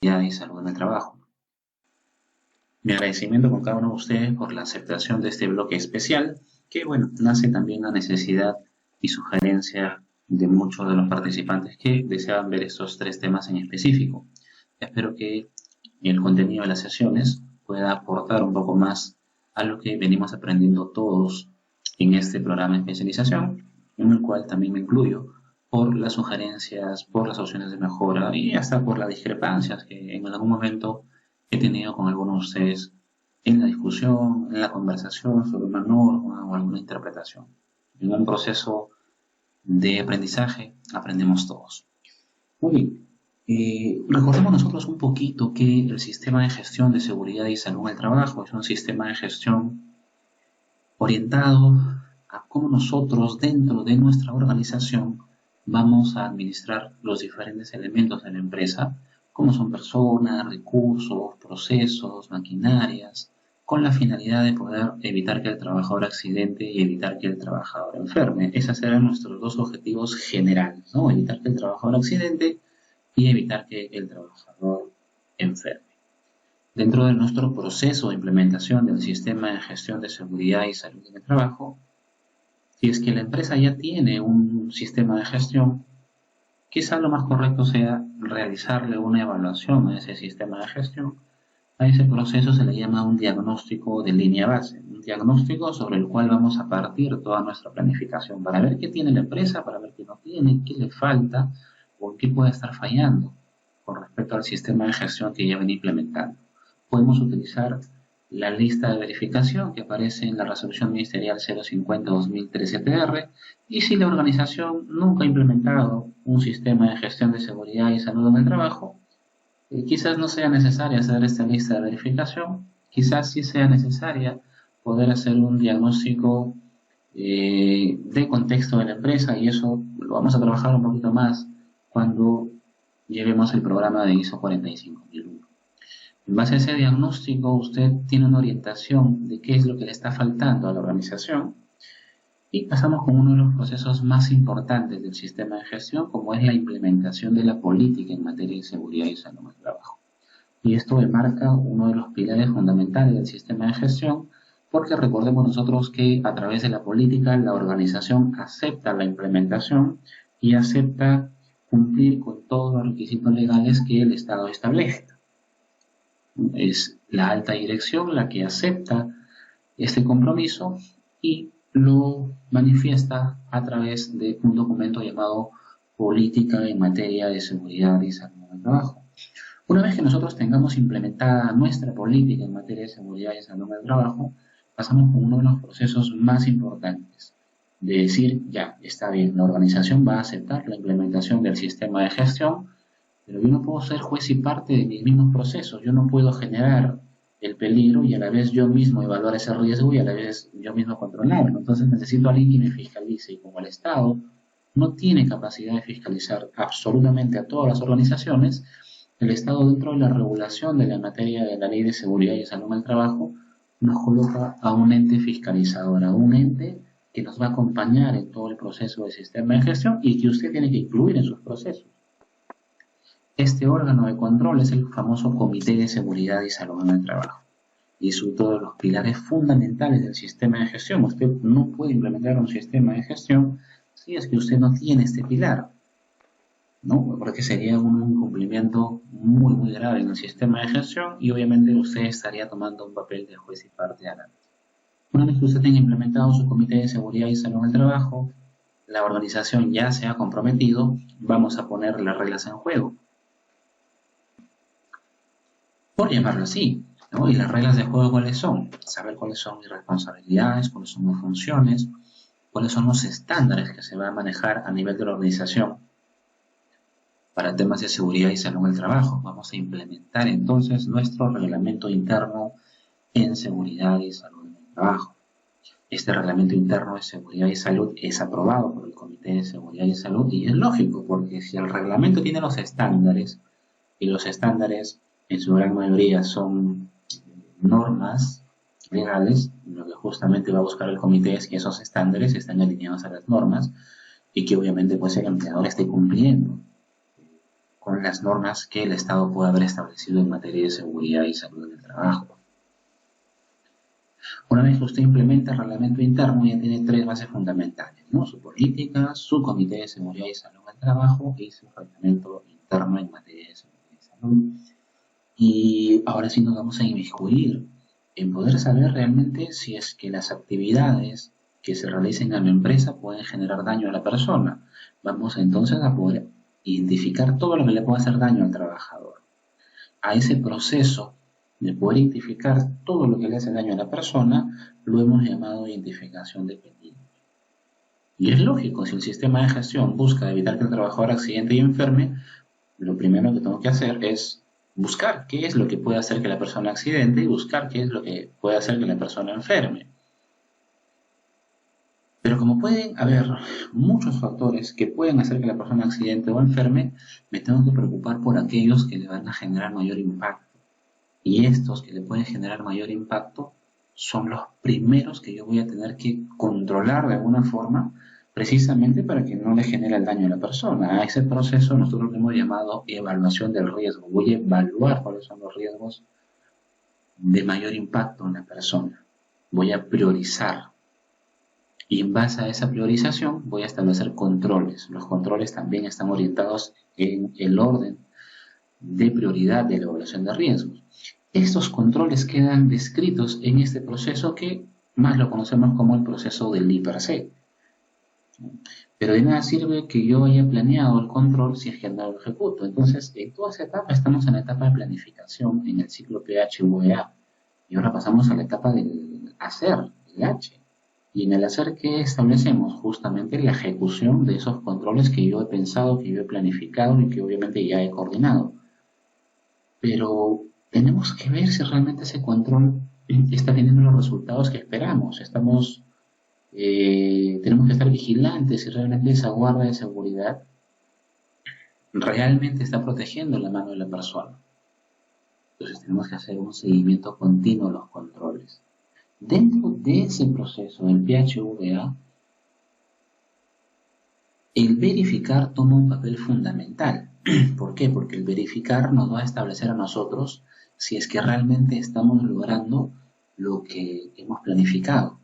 y salud en el trabajo. Mi agradecimiento con cada uno de ustedes por la aceptación de este bloque especial, que bueno, nace también la necesidad y sugerencia de muchos de los participantes que deseaban ver estos tres temas en específico. Espero que el contenido de las sesiones pueda aportar un poco más a lo que venimos aprendiendo todos en este programa de especialización, en el cual también me incluyo por las sugerencias, por las opciones de mejora y hasta por las discrepancias que en algún momento he tenido con algunos de ustedes en la discusión, en la conversación sobre una norma o alguna interpretación. En un proceso de aprendizaje aprendemos todos. Muy bien, recordemos nosotros un poquito que el sistema de gestión de seguridad y salud en el trabajo es un sistema de gestión orientado a cómo nosotros dentro de nuestra organización vamos a administrar los diferentes elementos de la empresa, como son personas, recursos, procesos, maquinarias, con la finalidad de poder evitar que el trabajador accidente y evitar que el trabajador enferme. Esos eran nuestros dos objetivos generales, ¿no? Evitar que el trabajador accidente y evitar que el trabajador enferme. Dentro de nuestro proceso de implementación del sistema de gestión de seguridad y salud en el trabajo, si es que la empresa ya tiene un sistema de gestión, quizá lo más correcto sea realizarle una evaluación a ese sistema de gestión. A ese proceso se le llama un diagnóstico de línea base, un diagnóstico sobre el cual vamos a partir toda nuestra planificación para ver qué tiene la empresa, para ver qué no tiene, qué le falta o qué puede estar fallando con respecto al sistema de gestión que ya viene implementando. Podemos utilizar la lista de verificación que aparece en la resolución ministerial 050-2013-TR y si la organización nunca ha implementado un sistema de gestión de seguridad y salud en el trabajo, quizás no sea necesaria hacer esta lista de verificación, quizás sí sea necesaria poder hacer un diagnóstico de contexto de la empresa y eso lo vamos a trabajar un poquito más cuando llevemos el programa de ISO 45001. En base a ese diagnóstico, usted tiene una orientación de qué es lo que le está faltando a la organización y pasamos con uno de los procesos más importantes del sistema de gestión, como es la implementación de la política en materia de seguridad y salud en el trabajo. Y esto enmarca uno de los pilares fundamentales del sistema de gestión, porque recordemos nosotros que a través de la política la organización acepta la implementación y acepta cumplir con todos los requisitos legales que el Estado establezca. Es la alta dirección la que acepta este compromiso y lo manifiesta a través de un documento llamado Política en materia de seguridad y salud en el trabajo. Una vez que nosotros tengamos implementada nuestra política en materia de seguridad y salud en el trabajo, pasamos con uno de los procesos más importantes, de decir, ya, está bien, la organización va a aceptar la implementación del sistema de gestión, pero yo no puedo ser juez y parte de mis mismos procesos, yo no puedo generar el peligro y a la vez yo mismo evaluar ese riesgo y a la vez yo mismo controlarlo. Entonces necesito a alguien que me fiscalice y como el Estado no tiene capacidad de fiscalizar absolutamente a todas las organizaciones, el Estado dentro de la regulación de la materia de la Ley de Seguridad y Salud en el Trabajo nos coloca a un ente fiscalizador, a un ente que nos va a acompañar en todo el proceso del sistema de gestión y que usted tiene que incluir en sus procesos. Este órgano de control es el famoso Comité de Seguridad y Salud en el Trabajo. Y es uno de los pilares fundamentales del sistema de gestión. Usted no puede implementar un sistema de gestión si es que usted no tiene este pilar, ¿no? Porque sería un incumplimiento muy, muy grave en el sistema de gestión y obviamente usted estaría tomando un papel de juez y parte adelante. Una vez que usted tenga implementado su Comité de Seguridad y Salud en el Trabajo, la organización ya se ha comprometido, vamos a poner las reglas en juego, por llamarlo así, ¿no? Y las reglas de juego, ¿cuáles son? Saber cuáles son mis responsabilidades, cuáles son mis funciones, cuáles son los estándares que se van a manejar a nivel de la organización para temas de seguridad y salud en el trabajo. Vamos a implementar entonces nuestro reglamento interno en seguridad y salud en el trabajo. Este reglamento interno de seguridad y salud es aprobado por el Comité de Seguridad y Salud y es lógico porque si el reglamento tiene los estándares y los estándares en su gran mayoría son normas legales, lo que justamente va a buscar el comité es que esos estándares estén alineados a las normas y que obviamente pues el empleador esté cumpliendo con las normas que el Estado puede haber establecido en materia de seguridad y salud en el trabajo. Una vez que usted implementa el reglamento interno, ya tiene tres bases fundamentales, ¿no? Su política, su comité de seguridad y salud en el trabajo y su reglamento interno en materia de seguridad y salud. Y ahora sí nos vamos a inmiscuir en poder saber realmente si es que las actividades que se realicen en la empresa pueden generar daño a la persona. Vamos entonces a poder identificar todo lo que le puede hacer daño al trabajador. A ese proceso de poder identificar todo lo que le hace daño a la persona, lo hemos llamado identificación de peligros. Y es lógico, si el sistema de gestión busca evitar que el trabajador accidente y enferme, lo primero que tengo que hacer es buscar qué es lo que puede hacer que la persona accidente y buscar qué es lo que puede hacer que la persona enferme. Pero como pueden haber muchos factores que pueden hacer que la persona accidente o enferme, me tengo que preocupar por aquellos que le van a generar mayor impacto. Y estos que le pueden generar mayor impacto son los primeros que yo voy a tener que controlar de alguna forma, precisamente para que no le genere el daño a la persona. A ese proceso nosotros lo hemos llamado evaluación del riesgo. Voy a evaluar cuáles son los riesgos de mayor impacto en la persona. Voy a priorizar. Y en base a esa priorización voy a establecer controles. Los controles también están orientados en el orden de prioridad de la evaluación de riesgos. Estos controles quedan descritos en este proceso que más lo conocemos como el proceso del I+C. Pero de nada sirve que yo haya planeado el control si es que no lo ejecuto. Entonces, en toda esa etapa estamos en la etapa de planificación en el ciclo PHVA. Y ahora pasamos a la etapa del hacer, el H. Y en el hacer, ¿qué establecemos? Justamente la ejecución de esos controles que yo he pensado, que yo he planificado y que obviamente ya he coordinado. Pero tenemos que ver si realmente ese control está teniendo los resultados que esperamos. Tenemos que estar vigilantes si realmente esa guardia de seguridad realmente está protegiendo la mano de la persona. Entonces tenemos que hacer un seguimiento continuo de los controles. Dentro de ese proceso del PHVA, el verificar toma un papel fundamental. ¿Por qué? Porque el verificar nos va a establecer a nosotros si es que realmente estamos logrando lo que hemos planificado.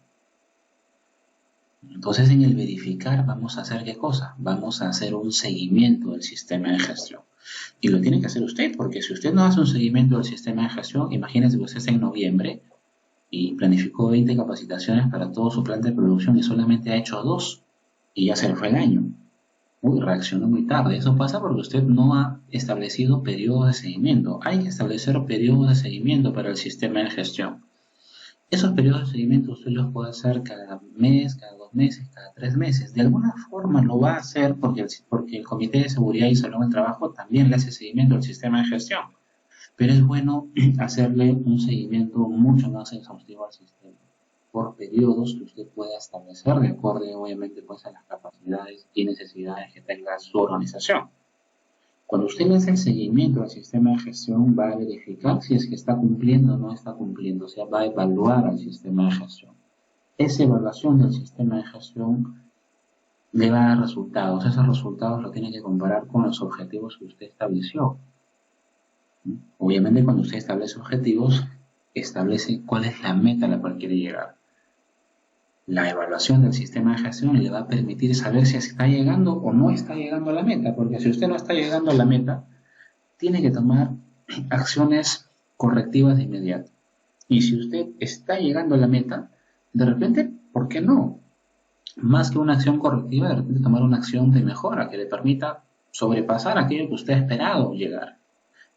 Entonces, en el verificar vamos a hacer ¿qué cosa? Vamos a hacer un seguimiento del sistema de gestión. Y lo tiene que hacer usted, porque si usted no hace un seguimiento del sistema de gestión, imagínese que usted está en noviembre y planificó 20 capacitaciones para todo su plan de producción y solamente ha hecho 2 y ya se le fue el año. Uy, reaccionó muy tarde. Eso pasa porque usted no ha establecido periodos de seguimiento. Hay que establecer periodos de seguimiento para el sistema de gestión. Esos periodos de seguimiento usted los puede hacer cada mes, cada 2 meses, cada 3 meses. De alguna forma lo va a hacer porque el Comité de Seguridad y Salud en el Trabajo también le hace seguimiento al sistema de gestión. Pero es bueno hacerle un seguimiento mucho más exhaustivo al sistema por periodos que usted pueda establecer de acuerdo obviamente pues a las capacidades y necesidades que tenga su organización. Cuando usted le hace el seguimiento al sistema de gestión va a verificar si es que está cumpliendo o no está cumpliendo, o sea, va a evaluar al sistema de gestión. Esa evaluación del sistema de gestión le va a dar resultados. Esos resultados lo tiene que comparar con los objetivos que usted estableció. Obviamente cuando usted establece objetivos, establece cuál es la meta a la cual quiere llegar. La evaluación del sistema de gestión le va a permitir saber si está llegando o no está llegando a la meta, porque si usted no está llegando a la meta, tiene que tomar acciones correctivas de inmediato. Y si usted está llegando a la meta, de repente, ¿por qué no? Más que una acción correctiva, de repente tomar una acción de mejora que le permita sobrepasar aquello que usted ha esperado llegar.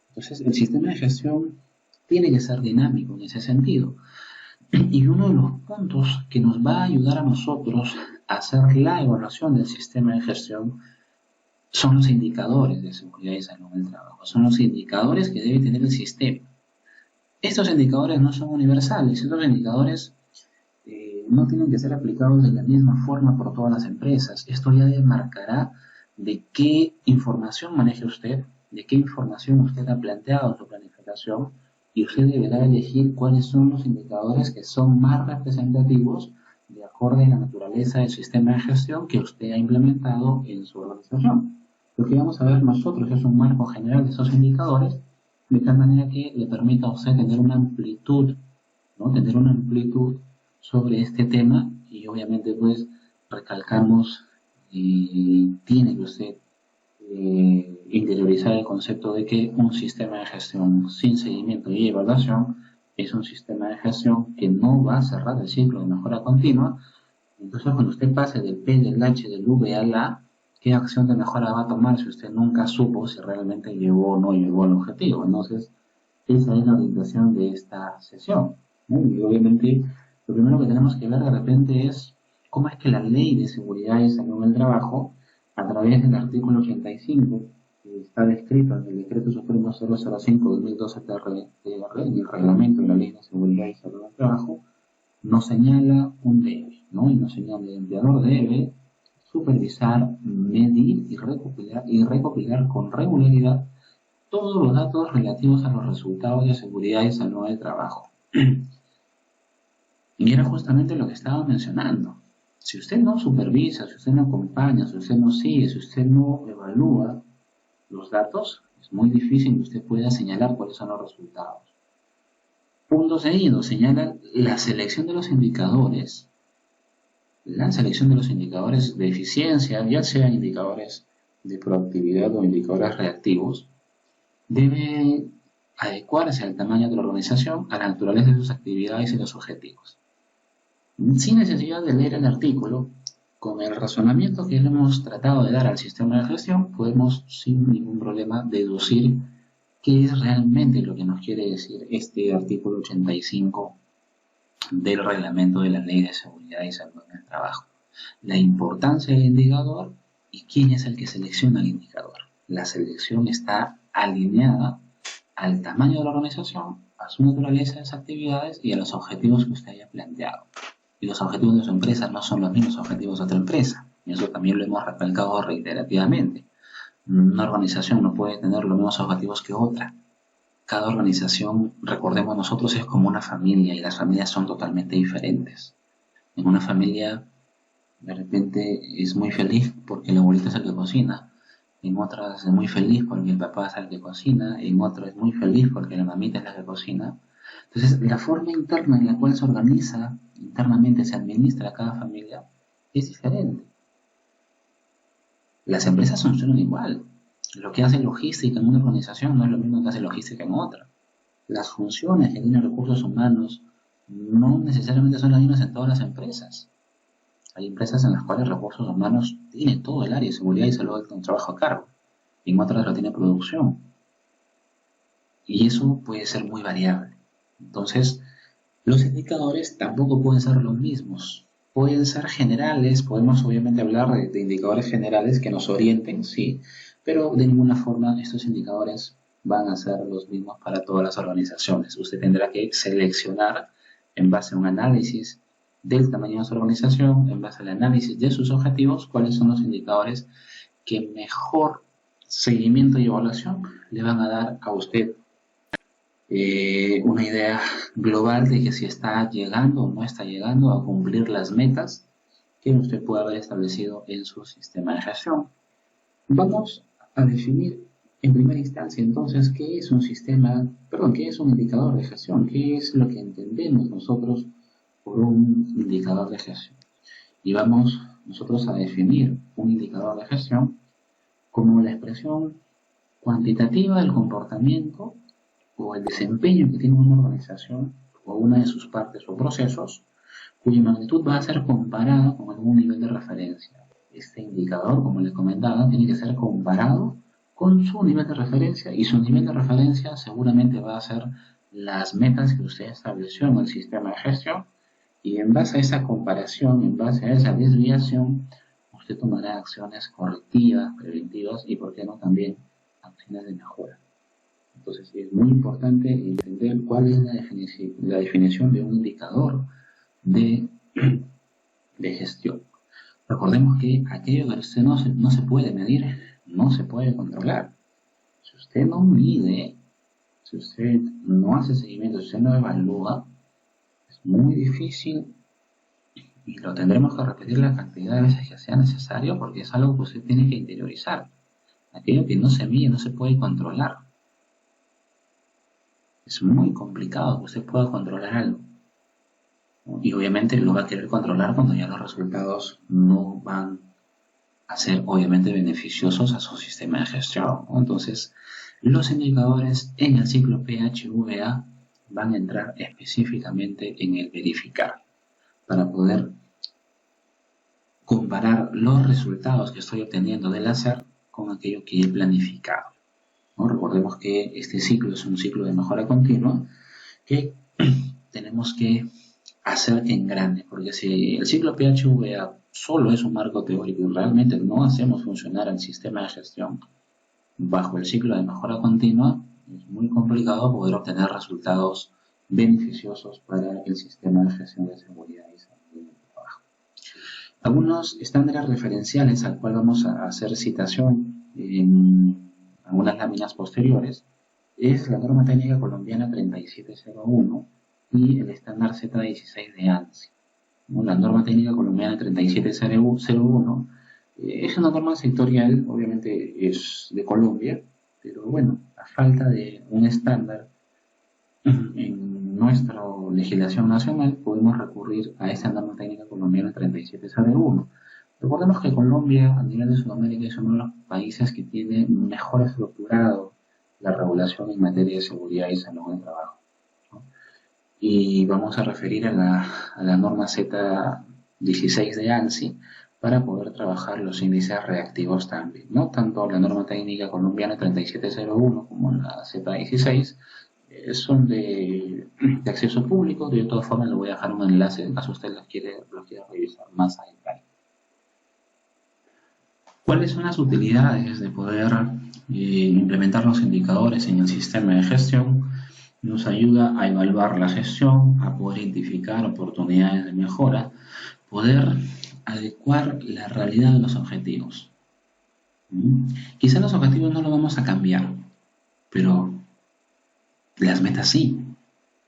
Entonces, el sistema de gestión tiene que ser dinámico en ese sentido. Y uno de los puntos que nos va a ayudar a nosotros a hacer la evaluación del sistema de gestión son los indicadores de seguridad y salud en el trabajo. Son los indicadores que debe tener el sistema. Estos indicadores no son universales. Estos indicadores no tienen que ser aplicados de la misma forma por todas las empresas. Esto ya demarcará de qué información maneje usted, de qué información usted ha planteado en su planificación, y usted deberá elegir cuáles son los indicadores que son más representativos de acuerdo a la naturaleza del sistema de gestión que usted ha implementado en su organización. Lo que vamos a ver nosotros es un marco general de esos indicadores, de tal manera que le permita a usted tener una amplitud, ¿no? Tener una amplitud sobre este tema y obviamente pues recalcamos y tiene que usted interiorizar el concepto de que un sistema de gestión sin seguimiento y evaluación es un sistema de gestión que no va a cerrar el ciclo de mejora continua. Entonces, cuando usted pase del P, del H, del V al A, ¿qué acción de mejora va a tomar si usted nunca supo si realmente llegó o no llegó al objetivo? Entonces, esa es la orientación de esta sesión, ¿no? Y obviamente, lo primero que tenemos que ver de repente es cómo es que la Ley de Seguridad y Salud en el Trabajo, a través del artículo 85, que está descrito en el Decreto Supremo 005-2012-TR, en el reglamento de la Ley de Seguridad y Salud en el Trabajo, nos señala un debe, ¿no? Y nos señala que el empleador debe supervisar, medir y recopilar con regularidad todos los datos relativos a los resultados de seguridad y salud del trabajo. Y era justamente lo que estaba mencionando. Si usted no supervisa, si usted no acompaña, si usted no sigue, si usted no evalúa los datos, es muy difícil que usted pueda señalar cuáles son los resultados. Punto seguido, señala la selección de los indicadores. La selección de los indicadores de eficiencia, ya sean indicadores de proactividad o indicadores reactivos, debe adecuarse al tamaño de la organización, a la naturaleza de sus actividades y los objetivos. Sin necesidad de leer el artículo, con el razonamiento que le hemos tratado de dar al sistema de gestión, podemos sin ningún problema deducir qué es realmente lo que nos quiere decir este artículo 85 del reglamento de la Ley de Seguridad y Salud en el Trabajo. La importancia del indicador y quién es el que selecciona el indicador. La selección está alineada al tamaño de la organización, a su naturaleza de las actividades y a los objetivos que usted haya planteado. Y los objetivos de su empresa no son los mismos objetivos de otra empresa. Y eso también lo hemos recalcado reiterativamente. Una organización no puede tener los mismos objetivos que otra. Cada organización, recordemos nosotros, es como una familia y las familias son totalmente diferentes. En una familia, de repente, es muy feliz porque el abuelito es el que cocina. En otras es muy feliz porque el papá es el que cocina. En otras es muy feliz porque la mamita es la que cocina. Entonces, la forma interna en la cual se organiza, internamente se administra cada familia, es diferente. Las empresas funcionan igual. Lo que hace logística en una organización no es lo mismo que hace logística en otra. Las funciones que tienen recursos humanos no necesariamente son las mismas en todas las empresas. Hay empresas en las cuales recursos humanos tienen todo el área de seguridad y salud del trabajo a cargo, y en otras lo tiene producción. Y eso puede ser muy variable. Entonces, los indicadores tampoco pueden ser los mismos. Pueden ser generales, podemos obviamente hablar de indicadores generales que nos orienten, sí, pero de ninguna forma estos indicadores van a ser los mismos para todas las organizaciones. Usted tendrá que seleccionar en base a un análisis del tamaño de su organización, en base al análisis de sus objetivos, cuáles son los indicadores que mejor seguimiento y evaluación le van a dar a usted una idea global de que si está llegando o no está llegando a cumplir las metas que usted puede haber establecido en su sistema de gestión. Vamos a definir en primera instancia entonces qué es un qué es un indicador de gestión, qué es lo que entendemos nosotros por un indicador de gestión. Y vamos nosotros a definir un indicador de gestión como la expresión cuantitativa del comportamiento o el desempeño que tiene una organización o una de sus partes o procesos, cuya magnitud va a ser comparada con algún nivel de referencia. Este indicador, como les comentaba, tiene que ser comparado con su nivel de referencia y su nivel de referencia seguramente va a ser las metas que usted estableció en el sistema de gestión y en base a esa comparación, en base a esa desviación, usted tomará acciones correctivas, preventivas y, por qué no, también acciones de mejora. Entonces es muy importante entender cuál es la definición de un indicador de gestión. Recordemos que aquello que usted no se puede medir, no se puede controlar. Si usted no mide, si usted no hace seguimiento, si usted no evalúa, es muy difícil y lo tendremos que repetir la cantidad de veces que sea necesario porque es algo que usted tiene que interiorizar. aquello que no se mide, no se puede controlar. Es muy complicado que usted pueda controlar algo. Y obviamente lo va a querer controlar cuando ya los resultados no van a ser obviamente beneficiosos a su sistema de gestión, ¿no? Entonces, los indicadores en el ciclo PHVA van a entrar específicamente en el verificar para poder comparar los resultados que estoy obteniendo del hacer con aquello que he planificado, ¿no? Recordemos que este ciclo es un ciclo de mejora continua que tenemos que hacer en grande, porque si el ciclo PHVA solo es un marco teórico y realmente no hacemos funcionar el sistema de gestión bajo el ciclo de mejora continua, es muy complicado poder obtener resultados beneficiosos para el sistema de gestión de seguridad y salud en el trabajo. Algunos estándares referenciales al cual vamos a hacer citación en algunas láminas posteriores es la norma técnica colombiana 3701 y el estándar Z16 de ANSI. La norma técnica colombiana 3701 es una norma sectorial, obviamente es de Colombia, pero bueno, a falta de un estándar en nuestra legislación nacional, podemos recurrir a esa norma técnica colombiana 3701. Recordemos que Colombia, a nivel de Sudamérica, es uno de los países que tiene mejor estructurado la regulación en materia de seguridad y salud en el trabajo, ¿no? Y vamos a referir a la norma Z16 de ANSI para poder trabajar los índices reactivos también, ¿no? Tanto la norma técnica colombiana 3701 como la Z16 son de acceso público. De todas formas, le voy a dejar un enlace en caso usted los quiere revisar más a detalle. ¿Cuáles son las utilidades de poder implementar los indicadores en el sistema de gestión? Nos ayuda a evaluar la gestión, a poder identificar oportunidades de mejora, poder adecuar la realidad de los objetivos. Quizá los objetivos no los vamos a cambiar, pero las metas sí.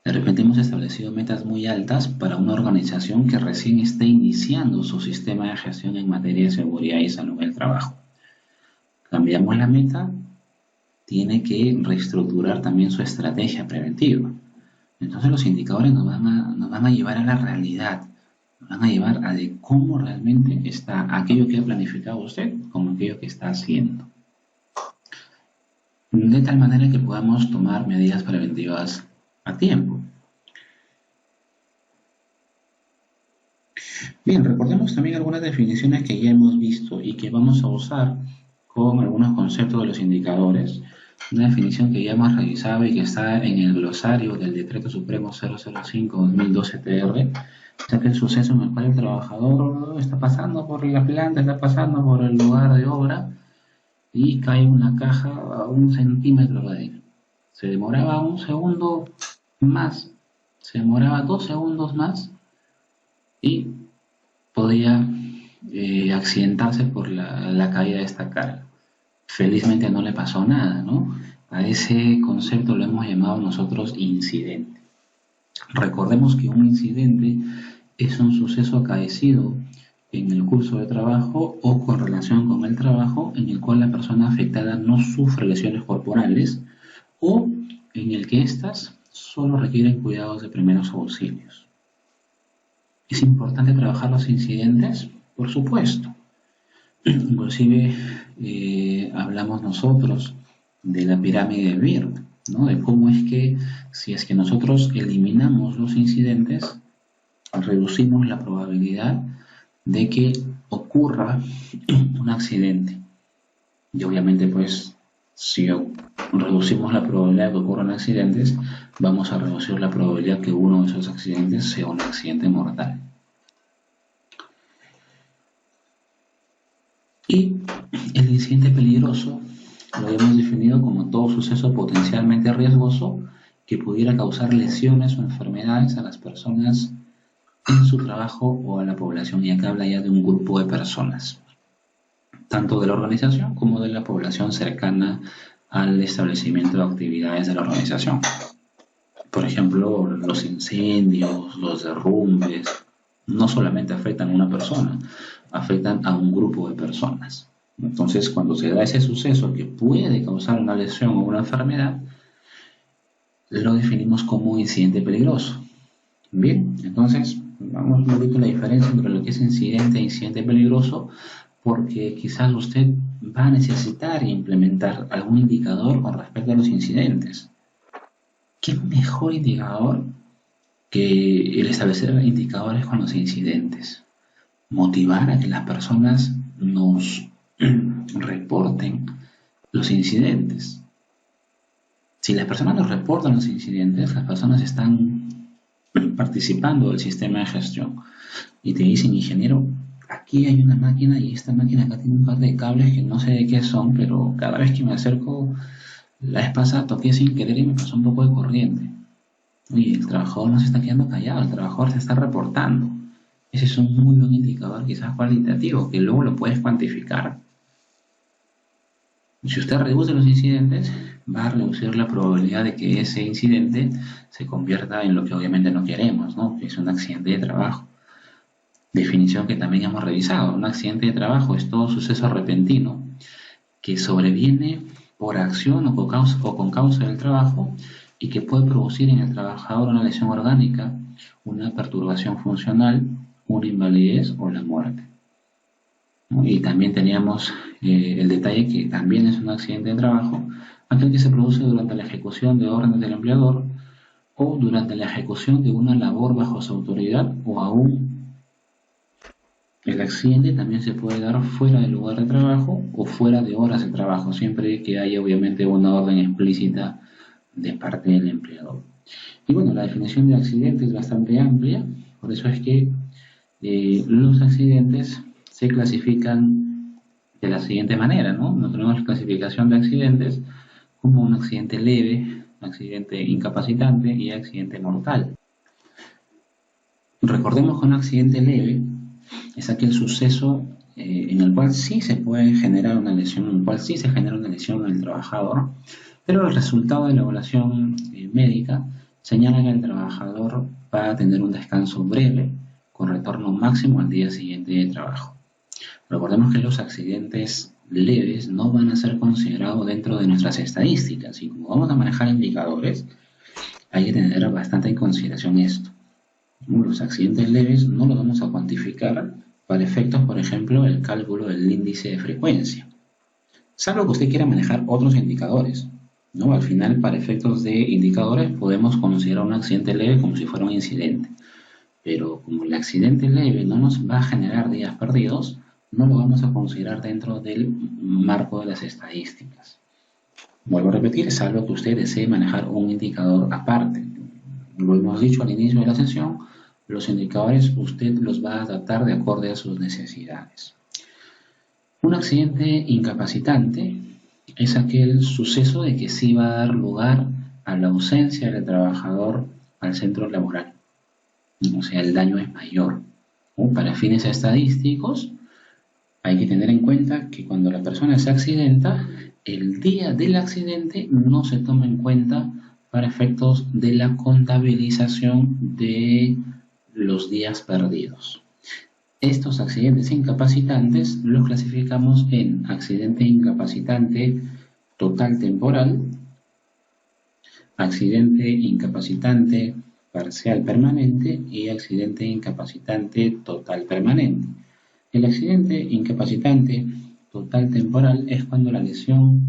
De repente hemos establecido metas muy altas para una organización que recién está iniciando su sistema de gestión en materia de seguridad y salud del trabajo. Cambiamos la meta, tiene que reestructurar también su estrategia preventiva. Entonces los indicadores nos van a llevar a la realidad, nos van a llevar a de cómo realmente está aquello que ha planificado usted como aquello que está haciendo. De tal manera que podamos tomar medidas preventivas a tiempo. Bien, recordemos también algunas definiciones que ya hemos visto y que vamos a usar con algunos conceptos de los indicadores. Una definición que ya hemos revisado y que está en el glosario del Decreto Supremo 005-2012-TR, ya que el suceso en el cual el trabajador está pasando por la planta, está pasando por el lugar de obra y cae una caja a 1 centímetro de él. Se demoraba un segundo más, se demoraba 2 segundos más y podía accidentarse por la caída de esta carga. Felizmente no le pasó nada, ¿no? A ese concepto lo hemos llamado nosotros incidente. Recordemos que un incidente es un suceso acaecido en el curso de trabajo o con relación con el trabajo en el cual la persona afectada no sufre lesiones corporales o en el que éstas solo requieren cuidados de primeros auxilios. ¿Es importante trabajar los incidentes? Por supuesto. Inclusive hablamos nosotros de la pirámide de Bird, ¿no? De cómo es que si es que nosotros eliminamos los incidentes, reducimos la probabilidad de que ocurra un accidente. Y obviamente pues si reducimos la probabilidad de que ocurran accidentes, vamos a reducir la probabilidad que uno de esos accidentes sea un accidente mortal. Y el incidente peligroso lo hemos definido como todo suceso potencialmente riesgoso que pudiera causar lesiones o enfermedades a las personas en su trabajo o a la población, y acá habla ya de un grupo de personas, tanto de la organización como de la población cercana al establecimiento de actividades de la organización. Por ejemplo, los incendios, los derrumbes, no solamente afectan a una persona, afectan a un grupo de personas. Entonces, cuando se da ese suceso que puede causar una lesión o una enfermedad, lo definimos como incidente peligroso. Bien, entonces vamos un poquito a la diferencia entre lo que es incidente e incidente peligroso, porque quizás usted va a necesitar implementar algún indicador con respecto a los incidentes. ¿Qué mejor indicador que el establecer indicadores con los incidentes? Motivar a que las personas nos reporten los incidentes. Si las personas nos reportan los incidentes, las personas están participando del sistema de gestión y te dicen, ingeniero, aquí hay una máquina y esta máquina acá tiene un par de cables que no sé de qué son, pero cada vez que me acerco, la vez pasada toqué sin querer y me pasó un poco de corriente. Oye, el trabajador no se está quedando callado, el trabajador se está reportando. Ese es un muy buen indicador, quizás cualitativo, que luego lo puedes cuantificar. Si usted reduce los incidentes, va a reducir la probabilidad de que ese incidente se convierta en lo que obviamente no queremos, ¿no? Que es un accidente de trabajo. Definición que también hemos revisado. Un accidente de trabajo es todo suceso repentino que sobreviene por acción o con causa del trabajo y que puede producir en el trabajador una lesión orgánica, una perturbación funcional, una invalidez o la muerte. Y también teníamos el detalle que también es un accidente de trabajo, aquel que se produce durante la ejecución de órdenes del empleador o durante la ejecución de una labor bajo su autoridad o aún el accidente también se puede dar fuera del lugar de trabajo o fuera de horas de trabajo, siempre que haya obviamente una orden explícita de parte del empleador. Y bueno, la definición de accidente es bastante amplia, por eso es que los accidentes se clasifican de la siguiente manera, ¿no? Nos tenemos clasificación de accidentes como un accidente leve, accidente incapacitante y accidente mortal. Recordemos que un accidente leve es aquel suceso en el cual sí se puede generar una lesión, en el cual sí se genera una lesión en el trabajador, pero el resultado de la evaluación médica señala que el trabajador va a tener un descanso breve con retorno máximo al día siguiente de trabajo. Recordemos que los accidentes leves no van a ser considerados dentro de nuestras estadísticas y como vamos a manejar indicadores, hay que tener bastante en consideración esto. Los accidentes leves no los vamos a cuantificar para efectos, por ejemplo, el cálculo del índice de frecuencia. Salvo que usted quiera manejar otros indicadores, ¿no? Al final, para efectos de indicadores, podemos considerar un accidente leve como si fuera un incidente. Pero como el accidente leve no nos va a generar días perdidos, no lo vamos a considerar dentro del marco de las estadísticas. Vuelvo a repetir, salvo que usted desee manejar un indicador aparte. Lo hemos dicho al inicio de la sesión, los indicadores usted los va a adaptar de acuerdo a sus necesidades. Un accidente incapacitante es aquel suceso de que sí va a dar lugar a la ausencia del trabajador al centro laboral. O sea, el daño es mayor. Para fines estadísticos, hay que tener en cuenta que cuando la persona se accidenta, el día del accidente no se toma en cuenta para efectos de la contabilización de los días perdidos. Estos accidentes incapacitantes los clasificamos en accidente incapacitante total temporal, accidente incapacitante parcial permanente y accidente incapacitante total permanente. El accidente incapacitante total temporal es cuando la lesión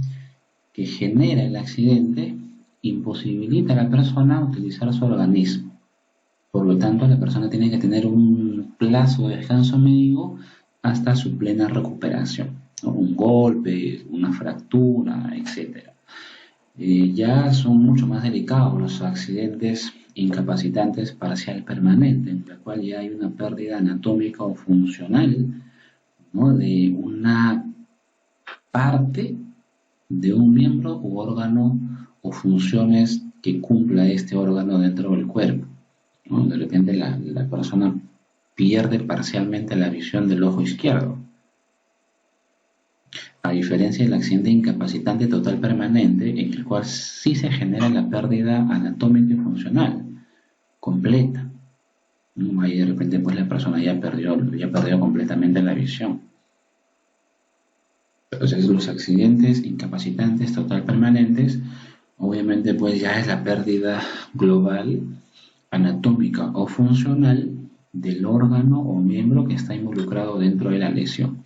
que genera el accidente imposibilita a la persona utilizar su organismo. Por lo tanto, la persona tiene que tener un plazo de descanso mínimo hasta su plena recuperación, ¿no? Un golpe, una fractura, etc. Ya son mucho más delicados los accidentes incapacitantes parcial permanente, en el cual ya hay una pérdida anatómica o funcional, ¿no? De una parte de un miembro u órgano o funciones que cumpla este órgano dentro del cuerpo, ¿no? De repente la persona pierde parcialmente la visión del ojo izquierdo. A diferencia del accidente incapacitante total permanente, en el cual sí se genera la pérdida anatómica y funcional completa. Ahí de repente pues la persona ya perdió completamente la visión. Entonces, los accidentes incapacitantes total permanentes, obviamente, pues ya es la pérdida global, anatómica o funcional del órgano o miembro que está involucrado dentro de la lesión.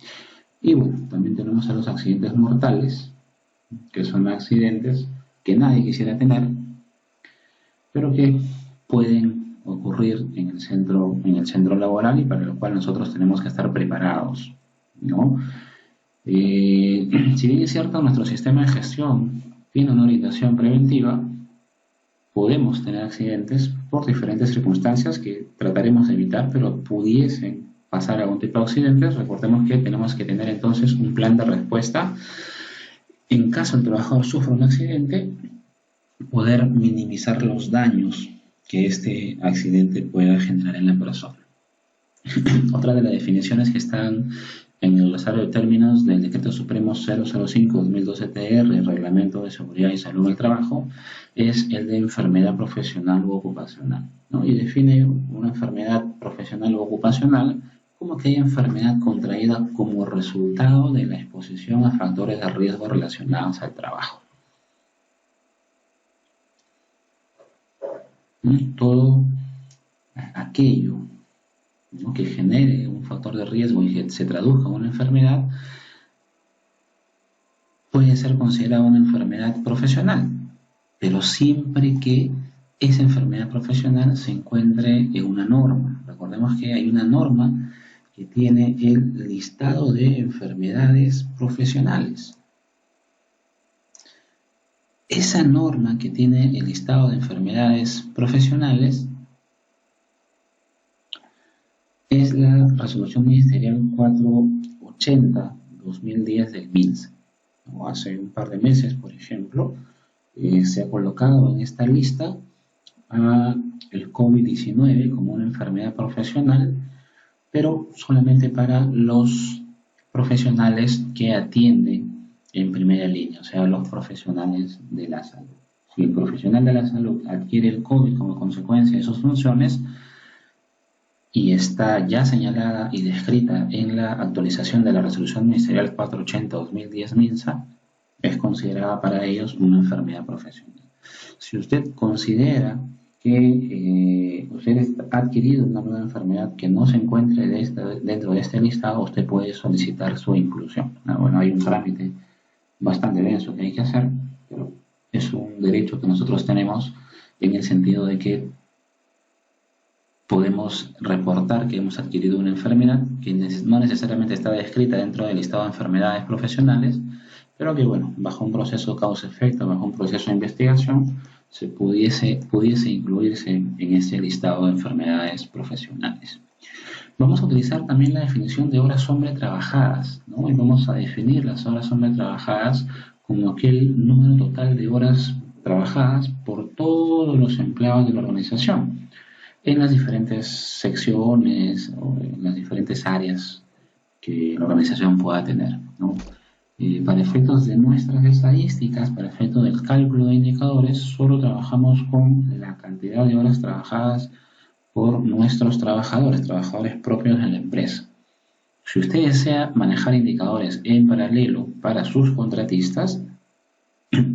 Y bueno, también tenemos a los accidentes mortales, que son accidentes que nadie quisiera tener, pero que pueden ocurrir en el centro laboral y para lo cual nosotros tenemos que estar preparados, ¿no? Si bien es cierto, nuestro sistema de gestión tiene una orientación preventiva, podemos tener accidentes por diferentes circunstancias que trataremos de evitar, pero pudiesen pasar algún tipo de accidentes. Recordemos que tenemos que tener entonces un plan de respuesta en caso el trabajador sufra un accidente, poder minimizar los daños que este accidente pueda generar en la persona. Otra de las definiciones que están en el glosario de términos del Decreto Supremo 005-2012-TR, Reglamento de Seguridad y Salud del Trabajo, es el de enfermedad profesional u ocupacional, ¿no? Y define una enfermedad profesional u ocupacional como aquella enfermedad contraída como resultado de la exposición a factores de riesgo relacionados al trabajo. Todo aquello, ¿no?, que genere un factor de riesgo y que se traduzca en una enfermedad puede ser considerada una enfermedad profesional, pero siempre que esa enfermedad profesional se encuentre en una norma. Recordemos que hay una norma que tiene el listado de enfermedades profesionales. Esa norma que tiene el listado de enfermedades profesionales es la Resolución Ministerial 480-2010 del MINSA. Hace un par de meses, por ejemplo, se ha colocado en esta lista a el COVID-19 como una enfermedad profesional, pero solamente para los profesionales que atienden en primera línea, o sea, los profesionales de la salud. Si el profesional de la salud adquiere el COVID como consecuencia de sus funciones y está ya señalada y descrita en la actualización de la Resolución Ministerial 480-2010 MINSA, es considerada para ellos una enfermedad profesional. Si usted considera que usted ha adquirido una nueva enfermedad que no se encuentre dentro de este listado, usted puede solicitar su inclusión. Bueno, hay un trámite bastante denso que hay que hacer, pero es un derecho que nosotros tenemos en el sentido de que podemos reportar que hemos adquirido una enfermedad que no necesariamente está descrita dentro del listado de enfermedades profesionales, pero que, bueno, bajo un proceso causa-efecto, bajo un proceso de investigación, se pudiese incluirse en este listado de enfermedades profesionales. Vamos a utilizar también la definición de horas hombre trabajadas, ¿no? Y vamos a definir las horas hombre trabajadas como aquel número total de horas trabajadas por todos los empleados de la organización en las diferentes secciones o en las diferentes áreas que la organización pueda tener, ¿no? Para efectos de nuestras estadísticas, para efectos del cálculo de indicadores, solo trabajamos con la cantidad de horas trabajadas por nuestros trabajadores propios de la empresa. Si usted desea manejar indicadores en paralelo para sus contratistas,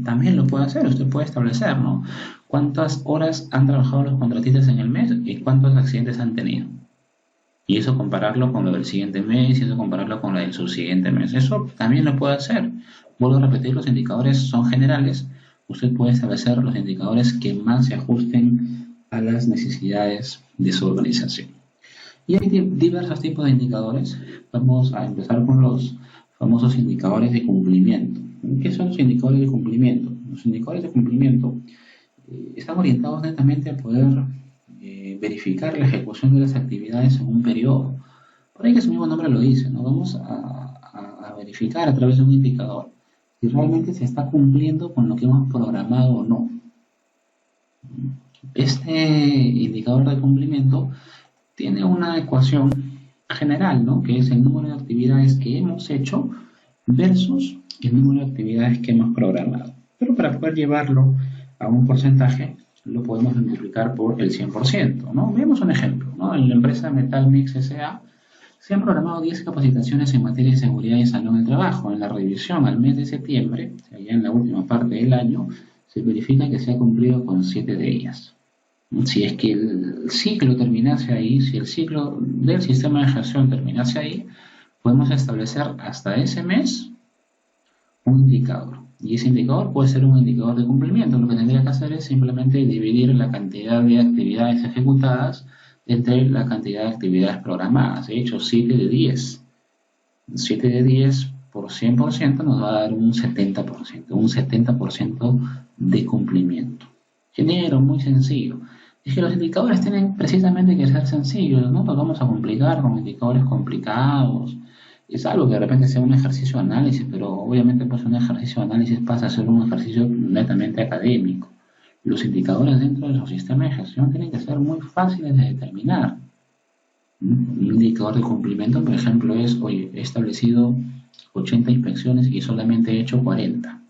también lo puede hacer. Usted puede establecer, ¿no?, cuántas horas han trabajado los contratistas en el mes y cuántos accidentes han tenido. Y eso compararlo con lo del siguiente mes y eso compararlo con lo del subsiguiente mes. Eso también lo puede hacer. Vuelvo a repetir, los indicadores son generales. Usted puede establecer los indicadores que más se ajusten a las necesidades de su organización. Y hay diversos tipos de indicadores. Vamos a empezar con los famosos indicadores de cumplimiento. ¿Qué son los indicadores de cumplimiento? Los indicadores de cumplimiento están orientados netamente a poder verificar la ejecución de las actividades en un periodo. Por ahí que su mismo nombre lo dice, ¿no? Vamos a verificar a través de un indicador si realmente se está cumpliendo con lo que hemos programado o no. Este indicador de cumplimiento tiene una ecuación general, ¿no?, que es el número de actividades que hemos hecho versus el número de actividades que hemos programado. Pero para poder llevarlo a un porcentaje, lo podemos multiplicar por el 100%, ¿no? Veamos un ejemplo, ¿no? En la empresa Metal Mix S.A. Se han programado 10 capacitaciones en materia de seguridad y salud en el trabajo. En la revisión al mes de septiembre, o sea, ya en la última parte del año, se verifica que se ha cumplido con 7 de ellas. Si es que el ciclo terminase ahí, si el ciclo del sistema de gestión terminase ahí, podemos establecer hasta ese mes un indicador. Y ese indicador puede ser un indicador de cumplimiento. Lo que tendría que hacer es simplemente dividir la cantidad de actividades ejecutadas entre la cantidad de actividades programadas. De hecho, 7 de 10. 7 de 10 por 100% nos va a dar un 70% de cumplimiento. Genero muy sencillo. Es que los indicadores tienen precisamente que ser sencillos, no nos vamos a complicar con indicadores complicados. Es algo que de repente sea un ejercicio de análisis, pero obviamente pues un ejercicio de análisis pasa a ser un ejercicio netamente académico. Los indicadores dentro de su sistema de gestión tienen que ser muy fáciles de determinar. Un indicador de cumplimiento, por ejemplo, es, oye, he establecido 80 inspecciones y solamente he hecho 40.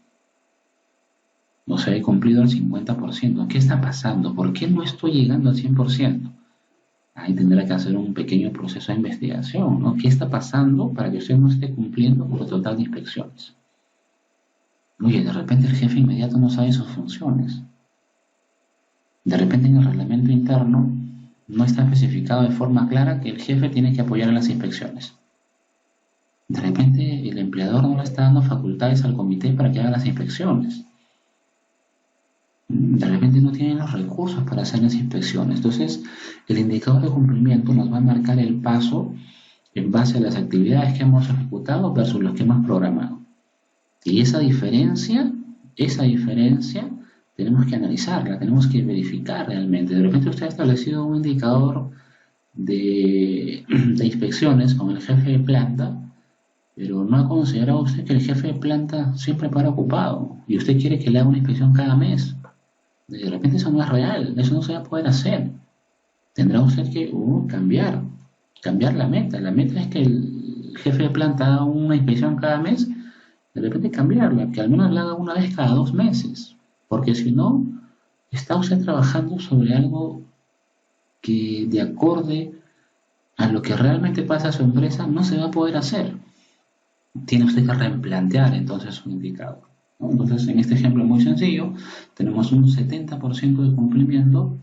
O sea, he cumplido el 50%. ¿Qué está pasando? ¿Por qué no estoy llegando al 100%? Ahí tendrá que hacer un pequeño proceso de investigación, ¿no? ¿Qué está pasando para que usted no esté cumpliendo con el total de inspecciones? Oye, de repente el jefe inmediato no sabe sus funciones. De repente en el reglamento interno no está especificado de forma clara que el jefe tiene que apoyar en las inspecciones. De repente el empleador no le está dando facultades al comité para que haga las inspecciones. De repente no tienen los recursos para hacer las inspecciones. Entonces, el indicador de cumplimiento nos va a marcar el paso en base a las actividades que hemos ejecutado versus los que hemos programado. Y esa diferencia tenemos que analizarla, tenemos que verificar realmente. De repente usted ha establecido un indicador de inspecciones con el jefe de planta, pero no ha considerado usted que el jefe de planta siempre para ocupado y usted quiere que le haga una inspección cada mes. De repente eso no es real, eso no se va a poder hacer. Tendrá usted que cambiar la meta. La meta es que el jefe de planta haga una inspección cada mes, de repente cambiarla, que al menos la haga una vez cada 2 meses. Porque si no, está usted trabajando sobre algo que de acorde a lo que realmente pasa a su empresa no se va a poder hacer. Tiene usted que replantear entonces un indicador. Entonces, en este ejemplo muy sencillo, tenemos un 70% de cumplimiento,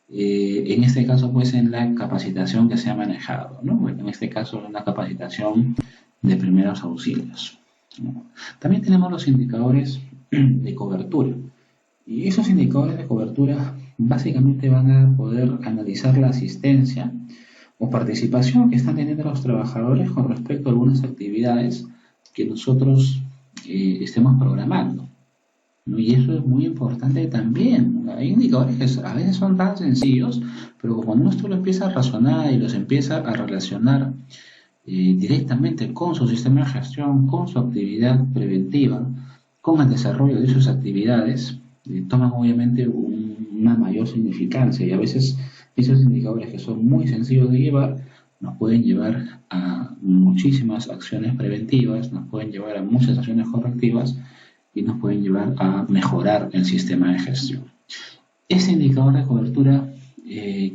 en este caso pues en la capacitación que se ha manejado, ¿no? Bueno, en este caso en la capacitación de primeros auxilios, ¿no? También tenemos los indicadores de cobertura, y esos indicadores de cobertura básicamente van a poder analizar la asistencia o participación que están teniendo los trabajadores con respecto a algunas actividades que nosotros estemos programando, ¿no? Y eso es muy importante también. Hay indicadores que a veces son tan sencillos, pero cuando uno lo empieza a razonar y los empieza a relacionar directamente con su sistema de gestión, con su actividad preventiva, con el desarrollo de sus actividades, toman obviamente una mayor significancia, y a veces esos indicadores que son muy sencillos de llevar nos pueden llevar a muchísimas acciones preventivas, nos pueden llevar a muchas acciones correctivas y nos pueden llevar a mejorar el sistema de gestión. Este indicador de cobertura,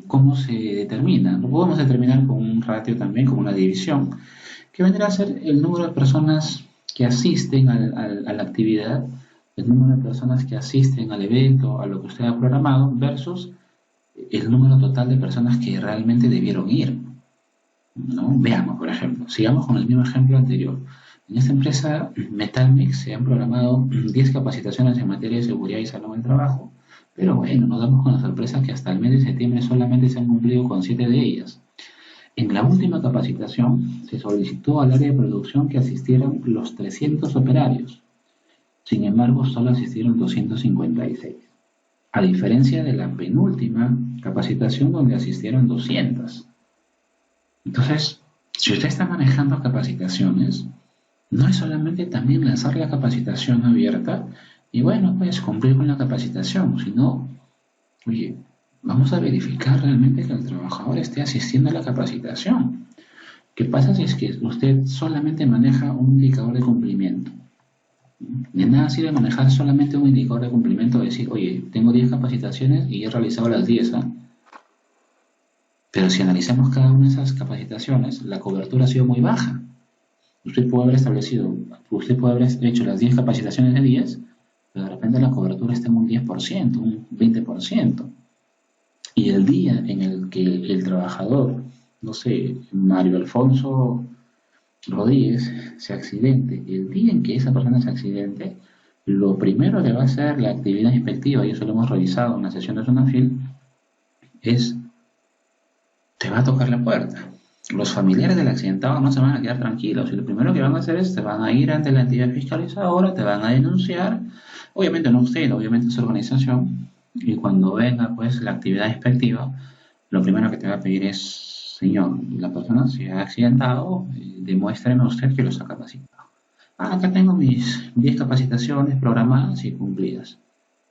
¿cómo se determina? Lo podemos determinar con un ratio también, con una división, que vendrá a ser el número de personas que asisten a la actividad, el número de personas que asisten al evento, a lo que usted ha programado, versus el número total de personas que realmente debieron ir, ¿no? Veamos, por ejemplo, sigamos con el mismo ejemplo anterior. En esta empresa Metalmix se han programado 10 capacitaciones en materia de seguridad y salud en el trabajo, pero bueno, nos damos con la sorpresa que hasta el mes de septiembre solamente se han cumplido con 7 de ellas. En la última capacitación se solicitó al área de producción que asistieran los 300 operarios. Sin embargo, solo asistieron 256. A diferencia de la penúltima capacitación donde asistieron 200. Entonces, si usted está manejando capacitaciones, no es solamente también lanzar la capacitación abierta y bueno, pues cumplir con la capacitación, sino, oye, vamos a verificar realmente que el trabajador esté asistiendo a la capacitación. ¿Qué pasa si es que usted solamente maneja un indicador de cumplimiento? De nada sirve manejar solamente un indicador de cumplimiento, decir, oye, tengo 10 capacitaciones y he realizado las 10, ¿eh? Pero si analizamos cada una de esas capacitaciones, la cobertura ha sido muy baja. Usted puede haber hecho las 10 capacitaciones de 10, pero de repente la cobertura está en un 10%, un 20%. Y el día en el que el trabajador, no sé, Mario Alfonso Rodríguez, se accidente, el día en que esa persona se accidente, lo primero que va a hacer la actividad inspectiva, y eso lo hemos revisado en la sesión de Sonafil, es te va a tocar la puerta. Los familiares del accidentado no se van a quedar tranquilos y lo primero que van a hacer es te van a ir ante la entidad fiscalizadora, te van a denunciar, obviamente no usted, obviamente su organización, y cuando venga pues la actividad inspectiva, lo primero que te va a pedir es, señor, la persona se ha accidentado, demuéstreme usted que los ha capacitado. Ah, acá tengo mis 10 capacitaciones programadas y cumplidas.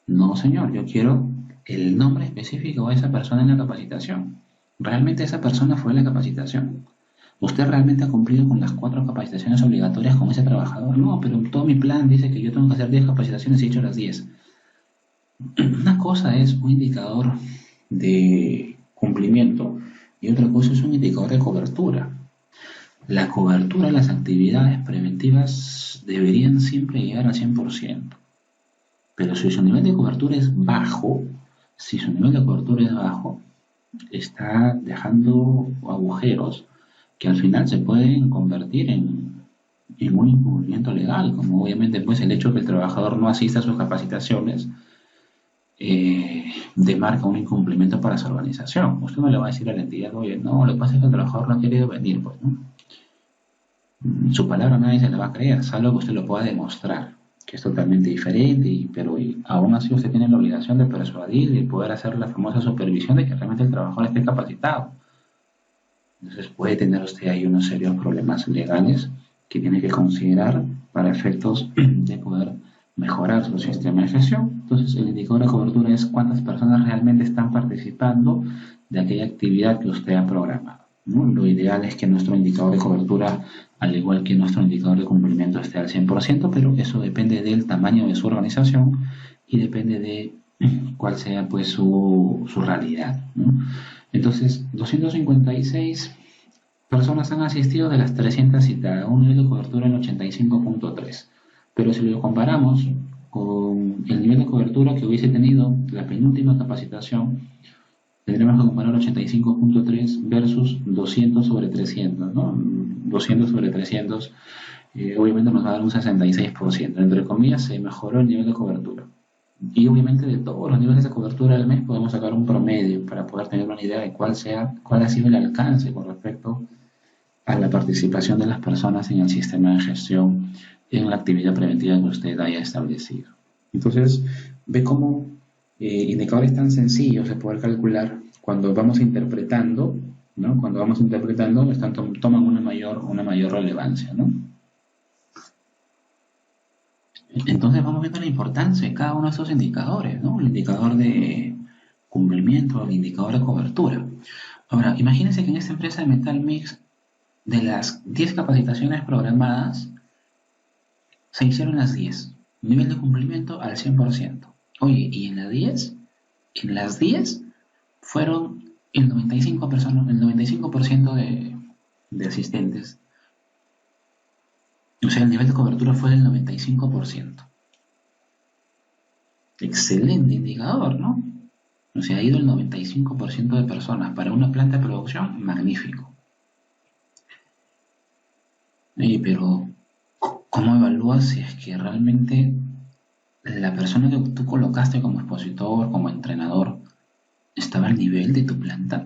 No, señor, yo quiero el nombre específico de esa persona en la capacitación. ¿Realmente esa persona fue en la capacitación? ¿Usted realmente ha cumplido con las 4 capacitaciones obligatorias con ese trabajador? No, pero todo mi plan dice que yo tengo que hacer 10 capacitaciones y he hecho las 10. Una cosa es un indicador de cumplimiento y otra cosa es un indicador de cobertura. La cobertura de las actividades preventivas deberían siempre llegar al 100%. Pero si su nivel de cobertura es bajo, está dejando agujeros que al final se pueden convertir en un incumplimiento legal, como obviamente pues el hecho de que el trabajador no asista a sus capacitaciones demarca un incumplimiento para su organización. Usted no le va a decir a la entidad, oye, no, lo que pasa es que el trabajador no ha querido venir, pues, ¿no? Su palabra nadie se la va a creer, salvo que usted lo pueda demostrar, que es totalmente diferente, pero aún así usted tiene la obligación de persuadir y de poder hacer la famosa supervisión de que realmente el trabajador esté capacitado. Entonces puede tener usted ahí unos serios problemas legales que tiene que considerar para efectos de poder mejorar su sistema de gestión. Entonces el indicador de cobertura es cuántas personas realmente están participando de aquella actividad que usted ha programado, ¿no? Lo ideal es que nuestro indicador de cobertura, al igual que nuestro indicador de cumplimiento, esté al 100%, pero eso depende del tamaño de su organización y depende de cuál sea pues su realidad, ¿no? Entonces, 256 personas han asistido de las 300 citadas, un nivel de cobertura en 85.3. Pero si lo comparamos con el nivel de cobertura que hubiese tenido la penúltima capacitación, tendremos que comparar 85.3 versus 200 sobre 300, ¿no? 200 sobre 300, obviamente nos va a dar un 66%. Entre comillas, se mejoró el nivel de cobertura. Y obviamente de todos los niveles de cobertura del mes podemos sacar un promedio para poder tener una idea de cuál ha sido el alcance con respecto a la participación de las personas en el sistema de gestión en la actividad preventiva que usted haya establecido. Entonces, ve cómo indicadores tan sencillos de poder calcular cuando vamos interpretando, ¿no? Cuando vamos interpretando, toman una mayor relevancia, ¿no? Entonces vamos viendo la importancia de cada uno de esos indicadores, ¿no? El indicador de cumplimiento, el indicador de cobertura. Ahora, imagínense que en esta empresa de Metal Mix, de las 10 capacitaciones programadas, se hicieron las 10. Nivel de cumplimiento al 100%. Oye, y en las 10 fueron el 95% de asistentes. O sea, el nivel de cobertura fue del 95%. Excelente indicador, ¿no? O sea, ha ido el 95% de personas para una planta de producción, magnífico. Pero, ¿cómo evalúas si es que realmente la persona que tú colocaste como expositor, como entrenador, estaba al nivel de tu planta?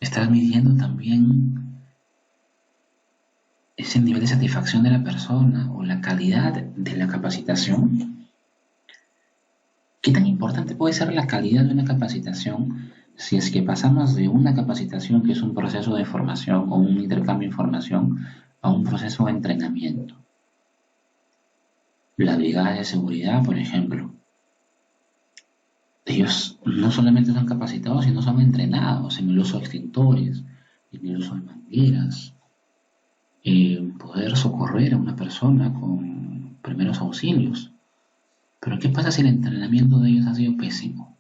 ¿Estás midiendo también ese nivel de satisfacción de la persona o la calidad de la capacitación? ¿Qué tan importante puede ser la calidad de una capacitación si es que pasamos de una capacitación que es un proceso de formación o un intercambio de información a un proceso de entrenamiento? La brigada de seguridad, por ejemplo, ellos no solamente son capacitados, sino son entrenados en el uso de extintores, en el uso de mangueras, en poder socorrer a una persona con primeros auxilios. Pero ¿qué pasa si el entrenamiento de ellos ha sido pésimo?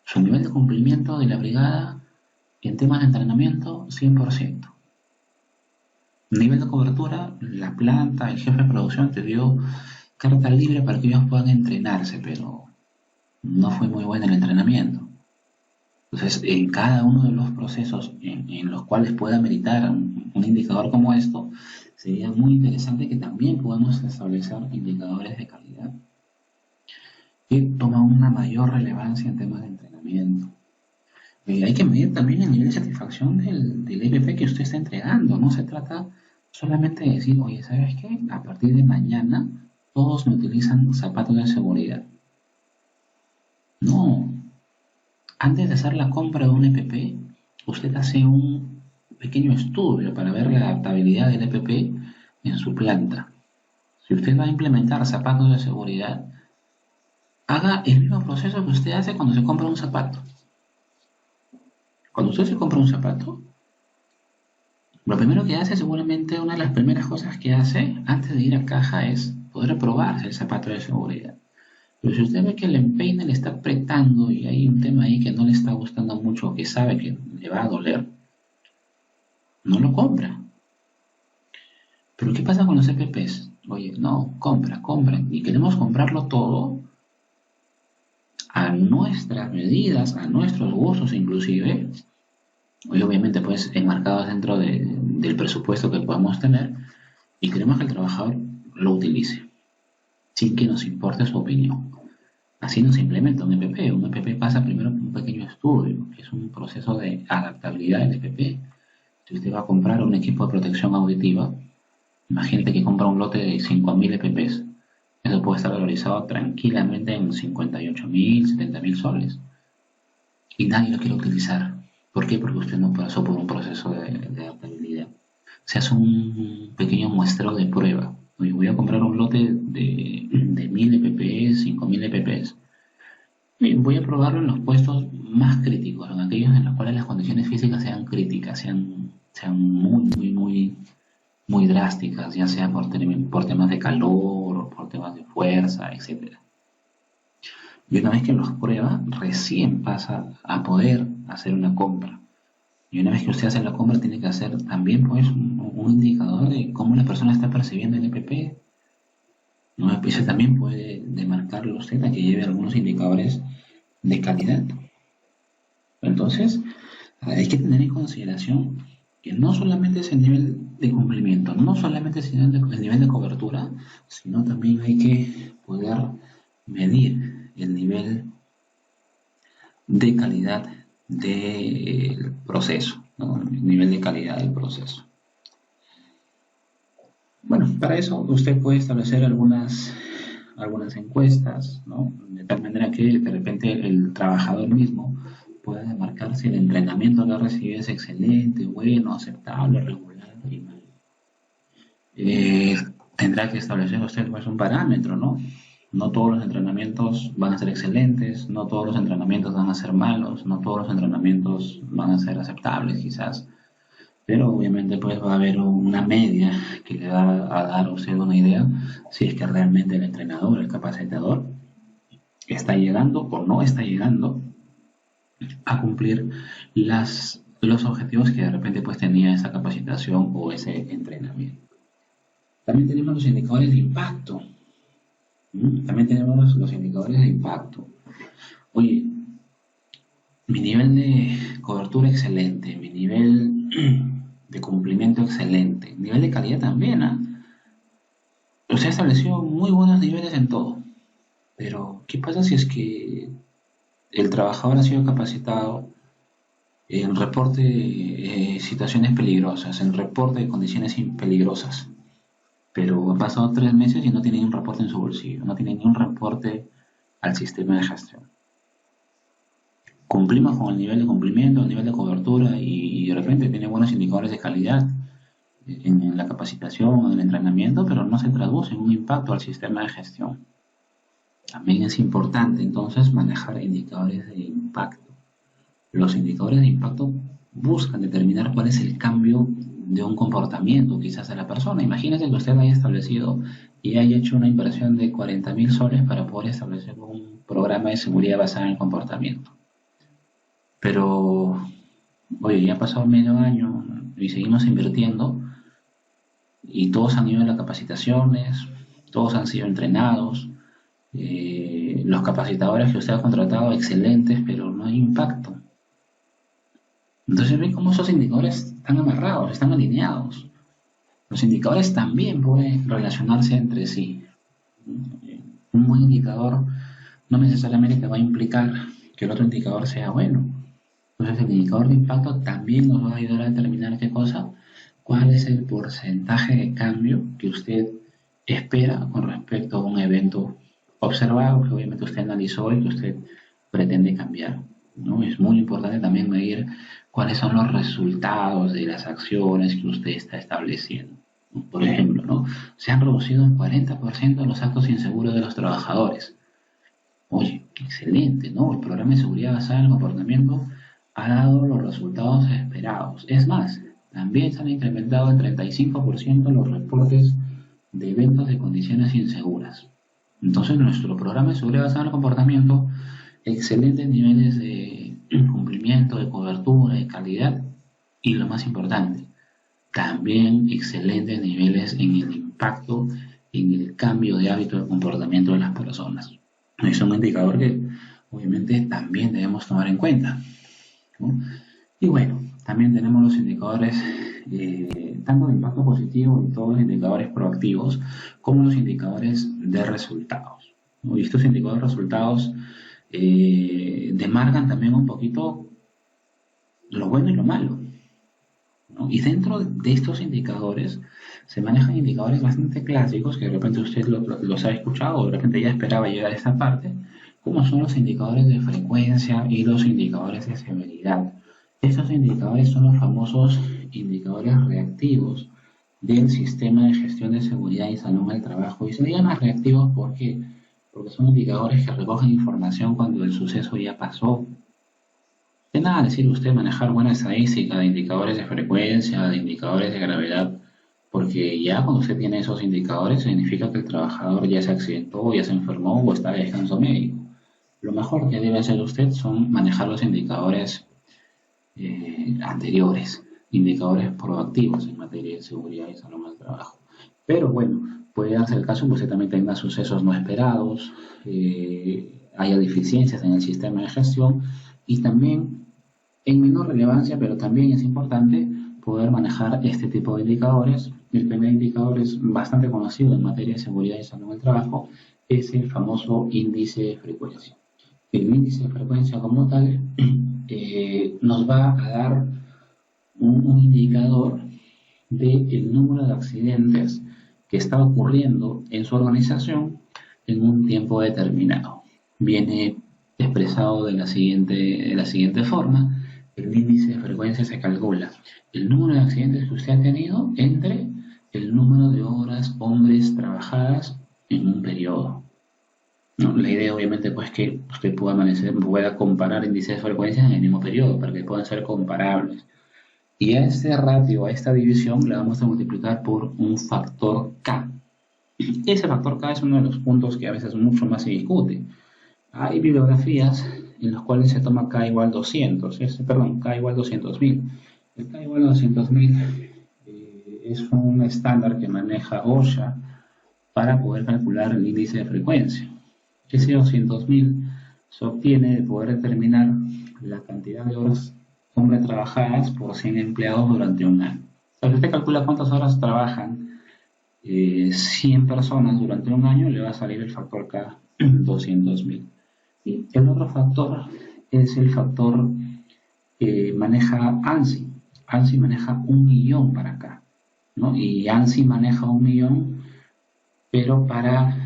Su nivel de cumplimiento de la brigada en temas de entrenamiento, 100%. Nivel de cobertura, la planta, el jefe de producción te dio carta libre para que ellos puedan entrenarse, pero no fue muy bueno el entrenamiento. Entonces, en cada uno de los procesos en los cuales pueda meritar un indicador como esto, sería muy interesante que también podamos establecer indicadores de calidad que toman una mayor relevancia en temas de entrenamiento. Hay que medir también el nivel de satisfacción del EPP que usted está entregando. No se trata solamente de decir, oye, ¿sabes qué? A partir de mañana todos me utilizan zapatos de seguridad. No. Antes de hacer la compra de un EPP, usted hace un pequeño estudio para ver la adaptabilidad del EPP en su planta. Si usted va a implementar zapatos de seguridad, haga el mismo proceso que usted hace cuando se compra un zapato. Cuando usted se compra un zapato, lo primero que hace, seguramente una de las primeras cosas que hace antes de ir a caja es poder probarse el zapato de seguridad. Pero si usted ve que el empeine le está apretando y hay un tema ahí que no le está gustando mucho, que sabe que le va a doler, no lo compra. Pero ¿qué pasa con los EPPs? Oye, no, compren. Y queremos comprarlo todo a nuestras medidas, a nuestros gustos inclusive, y obviamente pues enmarcados dentro del presupuesto que podemos tener, y queremos que el trabajador lo utilice, sin que nos importe su opinión. Así no se implementa un EPP. Un EPP pasa primero por un pequeño estudio, que es un proceso de adaptabilidad del EPP. Si usted va a comprar un equipo de protección auditiva, imagínate que compra un lote de 5.000 EPPs. Eso puede estar valorizado tranquilamente en 58.000, 70.000 soles. Y nadie lo quiere utilizar. ¿Por qué? Porque usted no pasó por un proceso de adaptabilidad. Se hace un pequeño muestreo de prueba. Voy a comprar un lote de 1.000 EPPs, 5.000 EPPs. Y voy a probarlo en los puestos más críticos, en aquellos en los cuales las condiciones físicas sean críticas, sean muy drásticas, ya sea por temas de calor o por temas de fuerza, etcétera. Y una vez que los prueba, recién pasa a poder hacer una compra. Y una vez que usted hace la compra, tiene que hacer también pues un indicador de cómo la persona está percibiendo el EPP. ¿No? Eso también puede demarcarlo usted a que lleve algunos indicadores de calidad. Entonces, hay que tener en consideración que no solamente es el nivel de cumplimiento, no solamente es el nivel de cobertura, sino también hay que poder medir el nivel de calidad del proceso, ¿no? El nivel de calidad del proceso. Bueno, para eso usted puede establecer algunas encuestas, ¿no? De tal manera que de repente el trabajador mismo pueda demarcar si el entrenamiento que ha recibido es excelente, bueno, aceptable, regular y mal. Tendrá que establecer usted pues un parámetro, ¿no? No todos los entrenamientos van a ser excelentes, no todos los entrenamientos van a ser malos, no todos los entrenamientos van a ser aceptables quizás, pero obviamente pues va a haber una media que le va a dar a usted una idea si es que realmente el entrenador, el capacitador, está llegando o no está llegando a cumplir los objetivos que de repente pues tenía esa capacitación o ese entrenamiento. También tenemos los indicadores de impacto. También tenemos los indicadores de impacto. Oye, mi nivel de cobertura excelente, mi nivel de cumplimiento excelente, nivel de calidad también, ¿eh? Usted estableció muy buenos niveles en todo, pero ¿qué pasa si es que el trabajador ha sido capacitado en reporte de situaciones peligrosas, en reporte de condiciones peligrosas? Pero han pasado 3 meses y no tiene ni un reporte en su bolsillo, no tiene ni un reporte al sistema de gestión. Cumplimos con el nivel de cumplimiento, el nivel de cobertura y de repente tiene buenos indicadores de calidad en la capacitación, en el entrenamiento, pero no se traduce en un impacto al sistema de gestión. También es importante entonces manejar indicadores de impacto. Los indicadores de impacto buscan determinar cuál es el cambio de un comportamiento quizás de la persona. Imagínese que usted haya establecido y haya hecho una inversión de 40.000 soles para poder establecer un programa de seguridad basada en el comportamiento. Pero, oye, ya ha pasado medio año y seguimos invirtiendo y todos han ido a las capacitaciones, todos han sido entrenados, los capacitadores que usted ha contratado, excelentes, pero no hay impacto. Entonces ve cómo esos indicadores están amarrados, están alineados. Los indicadores también pueden relacionarse entre sí. Un buen indicador no necesariamente te va a implicar que el otro indicador sea bueno. Entonces el indicador de impacto también nos va a ayudar a determinar qué cosa, cuál es el porcentaje de cambio que usted espera con respecto a un evento observado, que obviamente usted analizó y que usted pretende cambiar, ¿no? Es muy importante también medir cuáles son los resultados de las acciones que usted está estableciendo. Por ejemplo, ¿no? Se han reducido un 40% los actos inseguros de los trabajadores. Oye, excelente, ¿no? El programa de seguridad basada en el comportamiento ha dado los resultados esperados. Es más, también se han incrementado en 35% los reportes de eventos de condiciones inseguras. Entonces, nuestro programa de seguridad basada en el comportamiento, excelentes niveles de cumplimiento, de cobertura, de calidad y lo más importante, también excelentes niveles en el impacto, en el cambio de hábito de comportamiento de las personas. Es un indicador que obviamente también debemos tomar en cuenta, ¿no? Y bueno, también tenemos los indicadores tanto de impacto positivo y todos los indicadores proactivos como los indicadores de resultados, ¿no? Y estos indicadores de resultados demarcan también un poquito lo bueno y lo malo, ¿no? Y dentro de estos indicadores se manejan indicadores bastante clásicos que de repente usted los ha escuchado o de repente ya esperaba llegar a esta parte, como son los indicadores de frecuencia y los indicadores de severidad. Estos indicadores son los famosos indicadores reactivos del sistema de gestión de seguridad y salud en el trabajo. Y se llaman reactivos porque son indicadores que recogen información cuando el suceso ya pasó. De nada decir usted manejar buena estadística de indicadores de frecuencia, de indicadores de gravedad, porque ya cuando usted tiene esos indicadores significa que el trabajador ya se accidentó, ya se enfermó o está de descanso médico. Lo mejor que debe hacer usted son manejar los indicadores anteriores, indicadores proactivos en materia de seguridad y salud en el trabajo. Pero bueno, puede darse el caso que usted también tenga sucesos no esperados, haya deficiencias en el sistema de gestión y también en menor relevancia, pero también es importante poder manejar este tipo de indicadores. El primer indicador es bastante conocido en materia de seguridad y salud en el trabajo, es el famoso índice de frecuencia. El índice de frecuencia como tal nos va a dar un indicador del número de accidentes que está ocurriendo en su organización en un tiempo determinado. Viene expresado de la siguiente forma. El índice de frecuencia se calcula el número de accidentes que usted ha tenido entre el número de horas hombres trabajadas en un periodo. ¿No? La idea obviamente pues que usted pueda comparar índices de frecuencia en el mismo periodo para que puedan ser comparables. Y a este ratio, a esta división, la vamos a multiplicar por un factor K. Ese factor K es uno de los puntos que a veces mucho más se discute. Hay bibliografías en las cuales se toma K igual 200, K igual 200.000. El K igual 200.000 es un estándar que maneja OSHA para poder calcular el índice de frecuencia. Ese 200.000 se obtiene de poder determinar la cantidad de horas hombre trabajadas por 100 empleados durante un año. O sea, si usted calcula cuántas horas trabajan 100 personas durante un año, le va a salir el factor K 200.000. Y el otro factor es el factor que maneja ANSI. ANSI maneja 1.000.000 para acá, ¿no? Y ANSI maneja 1.000.000, pero para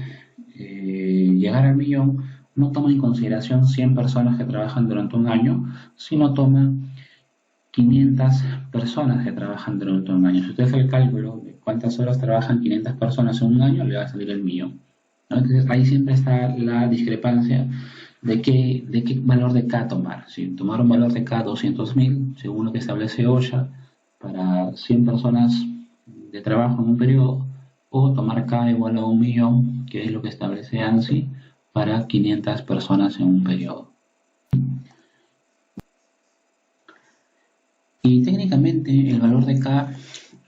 llegar al millón no toma en consideración 100 personas que trabajan durante un año, sino toma 500 personas que trabajan durante un año. Si usted hace el cálculo de cuántas horas trabajan 500 personas en un año, le va a salir el millón, ¿no? Entonces ahí siempre está la discrepancia de qué valor de K tomar. Si tomar un valor de K 200.000, según lo que establece OSHA, para 100 personas de trabajo en un periodo, o tomar K igual a 1.000.000, que es lo que establece ANSI, para 500 personas en un periodo. K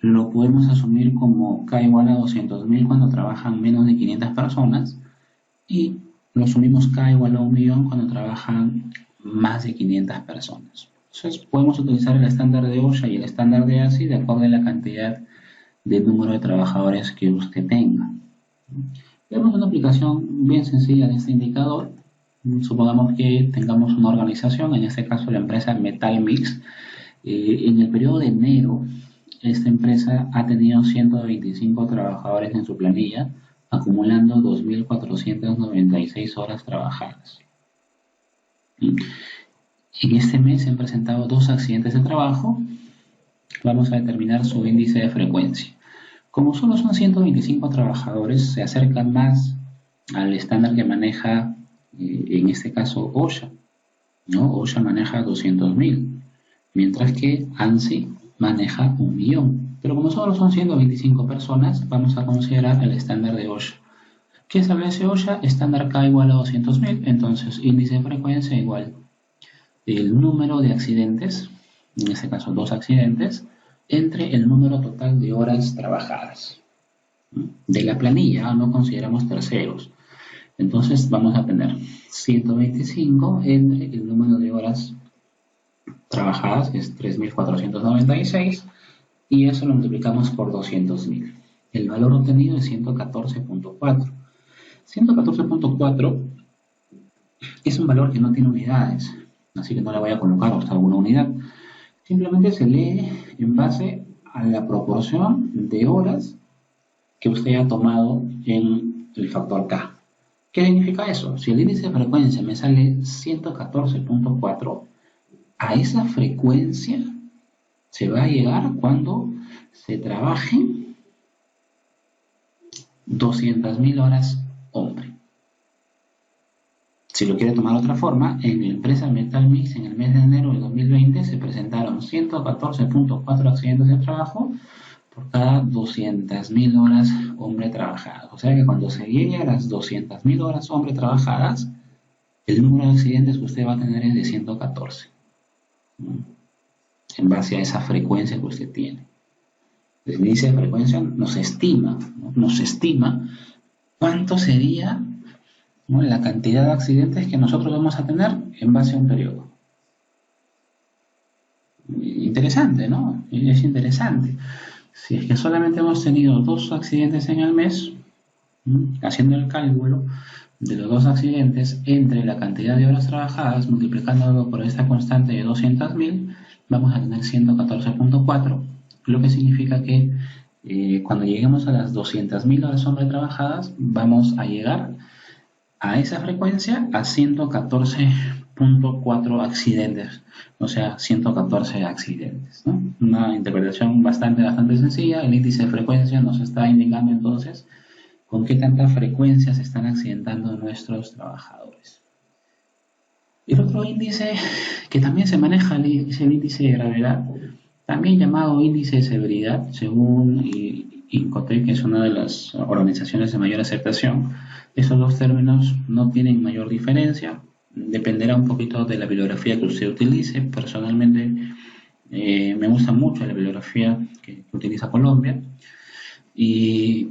lo podemos asumir como K igual a 200.000 cuando trabajan menos de 500 personas y lo asumimos K igual a 1.000.000 cuando trabajan más de 500 personas. Entonces podemos utilizar el estándar de OSHA y el estándar de ASI de acuerdo a la cantidad de número de trabajadores que usted tenga. Tenemos una aplicación bien sencilla de este indicador. Supongamos que tengamos una organización, en este caso la empresa Metal Mix. En el periodo de enero, esta empresa ha tenido 125 trabajadores en su planilla, acumulando 2.496 horas trabajadas. En este mes se han presentado 2 accidentes de trabajo. Vamos a determinar su índice de frecuencia. Como solo son 125 trabajadores, se acerca más al estándar que maneja, en este caso, OSHA. ¿No? OSHA maneja 200.000, mientras que ANSI maneja 1.000.000. Pero como solo son 125 personas, vamos a considerar el estándar de OSHA. ¿Qué establece OSHA? Estándar K igual a 200.000, entonces índice de frecuencia igual el número de accidentes, en este caso 2 accidentes, entre el número total de horas trabajadas. De la planilla no consideramos terceros. Entonces vamos a tener 125 entre el número de horas trabajadas, que es 3.496, y eso lo multiplicamos por 200.000. El valor obtenido es 114.4. 114.4 es un valor que no tiene unidades, así que no le voy a colocar hasta una unidad. Simplemente se lee en base a la proporción de horas que usted ha tomado en el factor K. ¿Qué significa eso? Si el índice de frecuencia me sale 114.4, a esa frecuencia se va a llegar cuando se trabajen 200.000 horas hombre. Si lo quiere tomar de otra forma, en la empresa Metal Mix en el mes de enero de 2020 se presentaron 114.4 accidentes de trabajo por cada 200.000 horas hombre trabajadas. O sea que cuando se llegue a las 200.000 horas hombre trabajadas, el número de accidentes que usted va a tener es de 114. En base a esa frecuencia que usted tiene. El índice de frecuencia nos estima cuánto sería, ¿no?, la cantidad de accidentes que nosotros vamos a tener en base a un periodo. Interesante, ¿no? Es interesante. Si es que solamente hemos tenido 2 accidentes en el mes, haciendo el cálculo de los 2 accidentes entre la cantidad de horas trabajadas, multiplicándolo por esta constante de 200.000, vamos a tener 114.4, lo que significa que cuando lleguemos a las 200.000 horas hombre trabajadas, vamos a llegar a esa frecuencia a 114.4 accidentes, o sea, 114 accidentes, ¿no? Una interpretación bastante sencilla. El índice de frecuencia nos está indicando entonces con qué tanta frecuencia se están accidentando nuestros trabajadores. El otro índice que también se maneja es el índice de gravedad, también llamado índice de severidad, según Incotec, que es una de las organizaciones de mayor aceptación. Estos 2 términos no tienen mayor diferencia, dependerá un poquito de la bibliografía que usted utilice. Personalmente me gusta mucho la bibliografía que utiliza Colombia y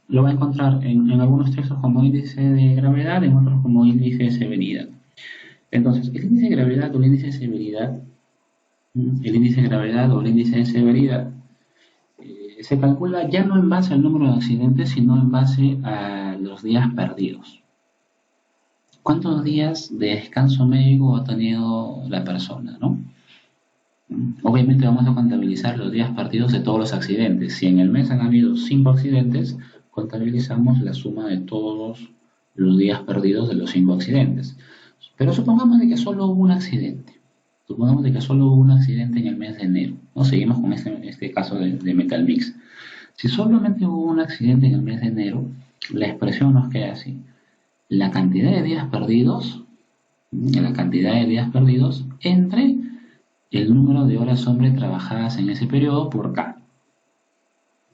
lo va a encontrar en algunos textos como índice de gravedad, en otros como índice de severidad. Entonces, el índice de gravedad o el índice de severidad, de severidad se calcula ya no en base al número de accidentes, sino en base a los días perdidos. ¿Cuántos días de descanso médico ha tenido la persona, ¿no? Obviamente vamos a contabilizar los días perdidos de todos los accidentes. Si en el mes han habido 5 accidentes, contabilizamos la suma de todos los días perdidos de los 5 accidentes. Pero supongamos de que solo hubo un accidente. Supongamos de que solo hubo un accidente en el mes de enero, ¿no? Seguimos con este caso de Metal Mix. Si solamente hubo un accidente en el mes de enero, la expresión nos queda así. La cantidad de días perdidos entre el número de horas hombre trabajadas en ese periodo por K.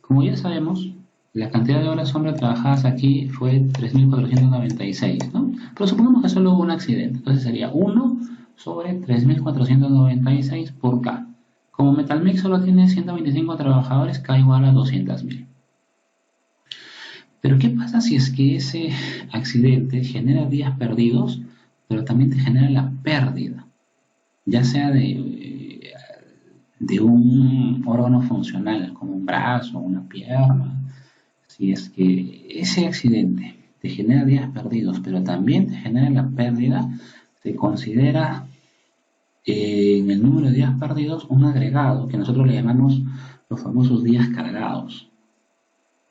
Como ya sabemos, la cantidad de horas hombre trabajadas aquí fue 3.496, ¿no? Pero supongamos que solo hubo un accidente, entonces sería 1 sobre 3.496 por K. Como Metalmix solo tiene 125 trabajadores, K igual a 200.000. Pero ¿qué pasa si es que ese accidente genera días perdidos, pero también te genera la pérdida, ya sea de un órgano funcional, como un brazo, una pierna? Si es que ese accidente te genera días perdidos, pero también te genera la pérdida, se considera en el número de días perdidos un agregado que nosotros le llamamos los famosos días cargados.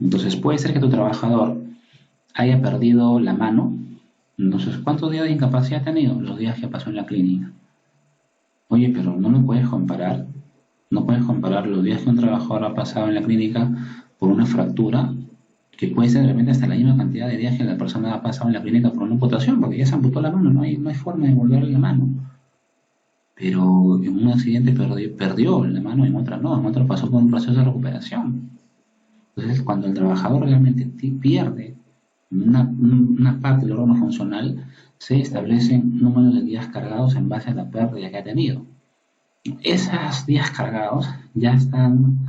Entonces puede ser que tu trabajador haya perdido la mano. Entonces, ¿cuántos días de incapacidad ha tenido? Los días que pasó en la clínica. Oye, pero no lo puedes comparar. No puedes comparar los días que un trabajador ha pasado en la clínica por una fractura, que puede ser de repente hasta la misma cantidad de días que la persona ha pasado en la clínica por una amputación, porque ya se amputó la mano, no hay forma de devolverle la mano. Pero en un accidente perdió la mano, en otra no, en otra pasó por un proceso de recuperación. Entonces, cuando el trabajador realmente pierde una parte del órgano funcional, se establecen números de días cargados en base a la pérdida que ha tenido. Esos días cargados ya están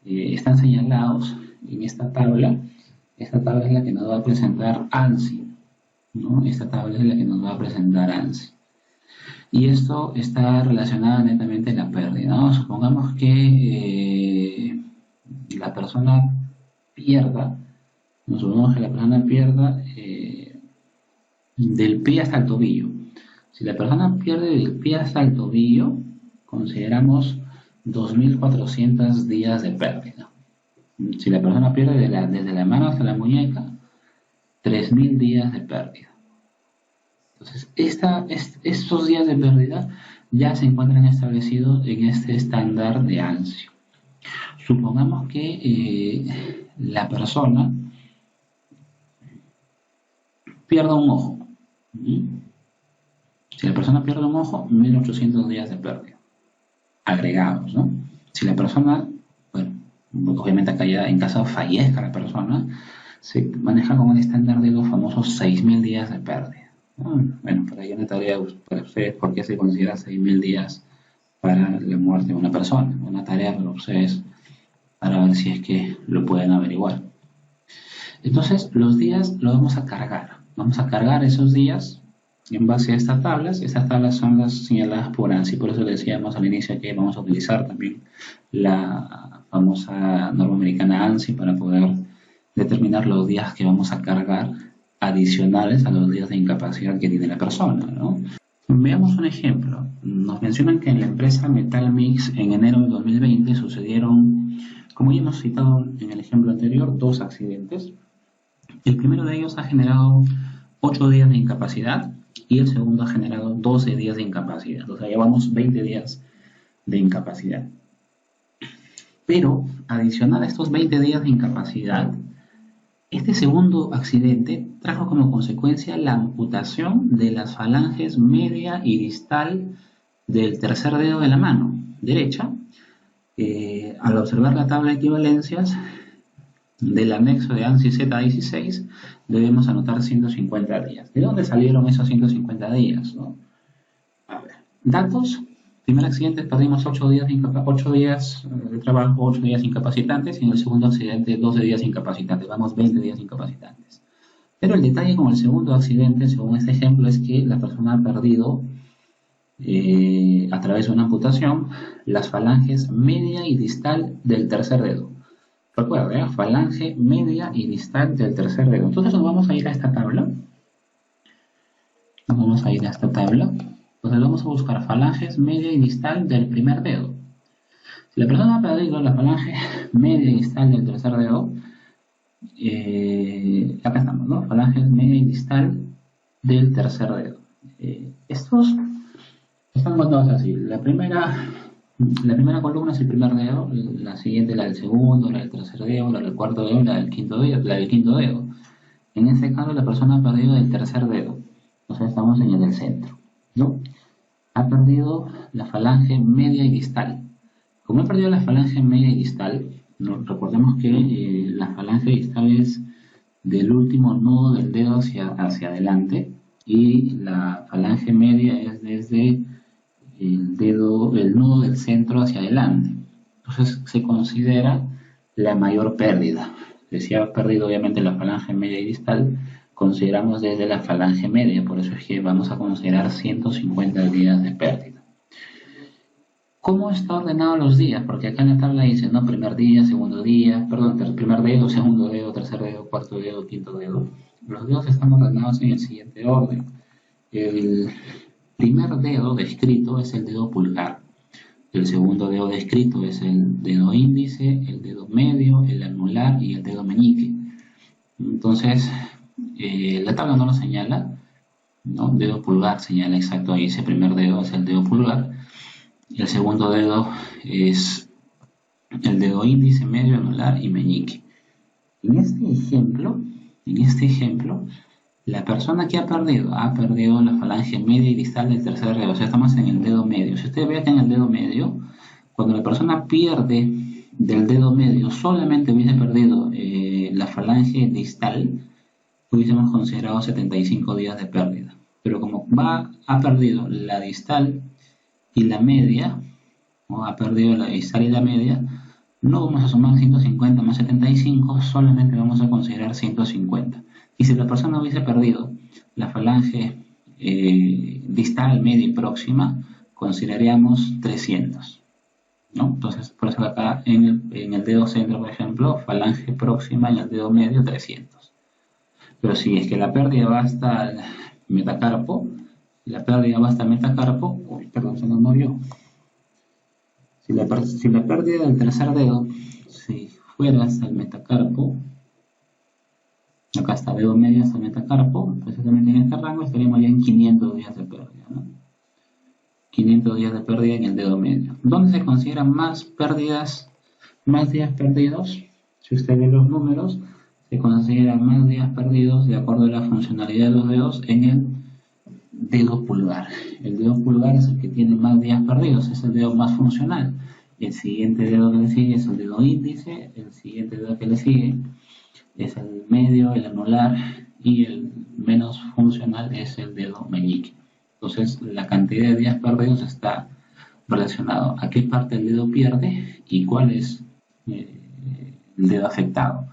señalados en esta tabla. Esta tabla es la que nos va a presentar ANSI, ¿no? Esta tabla es la que nos va a presentar ANSI. Y esto está relacionado netamente a la pérdida, ¿no? Supongamos que la persona pierda, del pie hasta el tobillo. Si la persona pierde del pie hasta el tobillo, consideramos 2.400 días de pérdida. Si la persona pierde desde la mano hasta la muñeca, 3.000 días de pérdida. Entonces, estos días de pérdida ya se encuentran establecidos en este estándar de ANSI. Supongamos que la persona pierda un ojo. Si la persona pierde un ojo, 1.800 días de pérdida agregados, ¿no? Si la persona, bueno, obviamente acá ya en caso fallezca la persona, se maneja con un estándar de los famosos 6.000 días de pérdida. Bueno, por ahí una tarea para ustedes, ¿por qué se considera 6.000 días para la muerte de una persona? Una tarea para ustedes para ver si es que lo pueden averiguar. Entonces, los días los vamos a cargar. Vamos a cargar esos días en base a estas tablas. Estas tablas son las señaladas por ANSI. Por eso decíamos al inicio que vamos a utilizar también la famosa norma americana ANSI para poder determinar los días que vamos a cargar adicionales a los días de incapacidad que tiene la persona, ¿no? Veamos un ejemplo. Nos mencionan que en la empresa Metalmix en enero de 2020 sucedieron, como ya hemos citado en el ejemplo anterior, 2 accidentes. El primero de ellos ha generado 8 días de incapacidad y el segundo ha generado 12 días de incapacidad. O sea, llevamos 20 días de incapacidad. Pero, adicional a estos 20 días de incapacidad, este segundo accidente trajo como consecuencia la amputación de las falanges media y distal del tercer dedo de la mano derecha. Al observar la tabla de equivalencias del anexo de ANSI Z16, debemos anotar 150 días. ¿De dónde salieron esos 150 días? ¿No? A ver, datos. Primer accidente perdimos 8 días de trabajo, 8 días incapacitantes, y en el segundo accidente 12 días incapacitantes, vamos 20 días incapacitantes. Pero el detalle con el segundo accidente, según este ejemplo, es que la persona ha perdido, a través de una amputación, las falanges media y distal del tercer dedo. Recuerda, falange media y distal del tercer dedo. Entonces nos vamos a ir a esta tabla. Entonces vamos a buscar falanges media y distal del primer dedo. Si la persona ha perdido la falange media y distal del tercer dedo, acá estamos, ¿no? Falanges media y distal del tercer dedo. Estos están contados así. La primera columna es el primer dedo, la siguiente la del segundo, la del tercer dedo, la del cuarto dedo y la del quinto dedo. En este caso la persona ha perdido el tercer dedo. Entonces estamos en el del centro, ¿no? Ha perdido la falange media y distal. Como ha perdido la falange media y distal, ¿no? Recordemos que la falange distal es del último nudo del dedo hacia adelante, y la falange media es desde el nudo del centro hacia adelante. Entonces se considera la mayor pérdida. Si ha perdido obviamente la falange media y distal, consideramos desde la falange media, por eso es que vamos a considerar 150 días de pérdida. ¿Cómo está ordenado los días? Porque acá en la tabla dice, ¿no? Primer día, segundo día, perdón, primer dedo, segundo dedo, tercer dedo, cuarto dedo, quinto dedo. Los dedos están ordenados en el siguiente orden. El primer dedo descrito es el dedo pulgar. El segundo dedo descrito es el dedo índice, el dedo medio, el anular y el dedo meñique. Entonces, la tabla no lo señala, ¿no? Dedo pulgar señala exacto ahí, ese primer dedo es el dedo pulgar. El segundo dedo es el dedo índice, medio, anular y meñique. En este ejemplo, la persona que ha perdido la falange media y distal del tercer dedo, o sea, estamos en el dedo medio. Si usted ve acá en el dedo medio, cuando la persona pierde del dedo medio, solamente hubiese perdido la falange distal, hubiésemos considerado 75 días de pérdida. Pero como ha perdido la distal y la media, o ha perdido la distal y la media, no vamos a sumar 150 más 75, solamente vamos a considerar 150. Y si la persona hubiese perdido la falange distal, media y próxima, consideraríamos 300, ¿no? Entonces, por eso acá en el dedo centro, por ejemplo, falange próxima, en el dedo medio, 300. Pero si es que la pérdida va hasta el metacarpo, se nos movió. Si la pérdida del tercer dedo, si fuera hasta el metacarpo, acá está dedo medio hasta el metacarpo, precisamente en este rango estaríamos ya en 500 días de pérdida, ¿no? 500 días de pérdida en el dedo medio. ¿Dónde se consideran más días perdidos? Si usted ve los números, se consideran más días perdidos de acuerdo a la funcionalidad de los dedos en el dedo pulgar. El dedo pulgar es el que tiene más días perdidos, es el dedo más funcional. El siguiente dedo que le sigue es el dedo índice, el siguiente dedo que le sigue es el medio, el anular, y el menos funcional es el dedo meñique. Entonces, la cantidad de días perdidos está relacionado a qué parte del dedo pierde y cuál es el dedo afectado.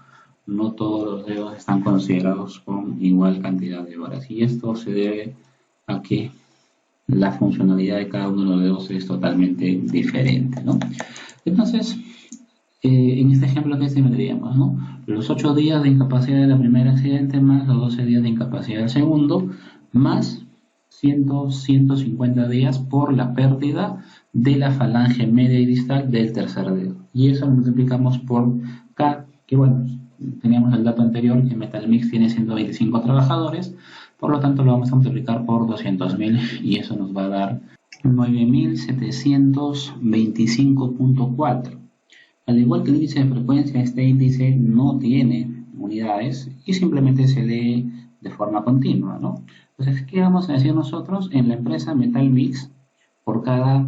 No todos los dedos están considerados con igual cantidad de horas, y esto se debe a que la funcionalidad de cada uno de los dedos es totalmente diferente, ¿no? Entonces, en este ejemplo que tendríamos, ¿no? Los 8 días de incapacidad del primer accidente más los 12 días de incapacidad del segundo, más 150 días por la pérdida de la falange media y distal del tercer dedo. Y eso lo multiplicamos por K, que bueno, teníamos el dato anterior que Metalmix tiene 125 trabajadores, por lo tanto lo vamos a multiplicar por 200.000 y eso nos va a dar 9.725.4. Al igual que el índice de frecuencia, este índice no tiene unidades y simplemente se lee de forma continua, ¿no? Entonces, ¿qué vamos a decir nosotros? En la empresa Metalmix, por cada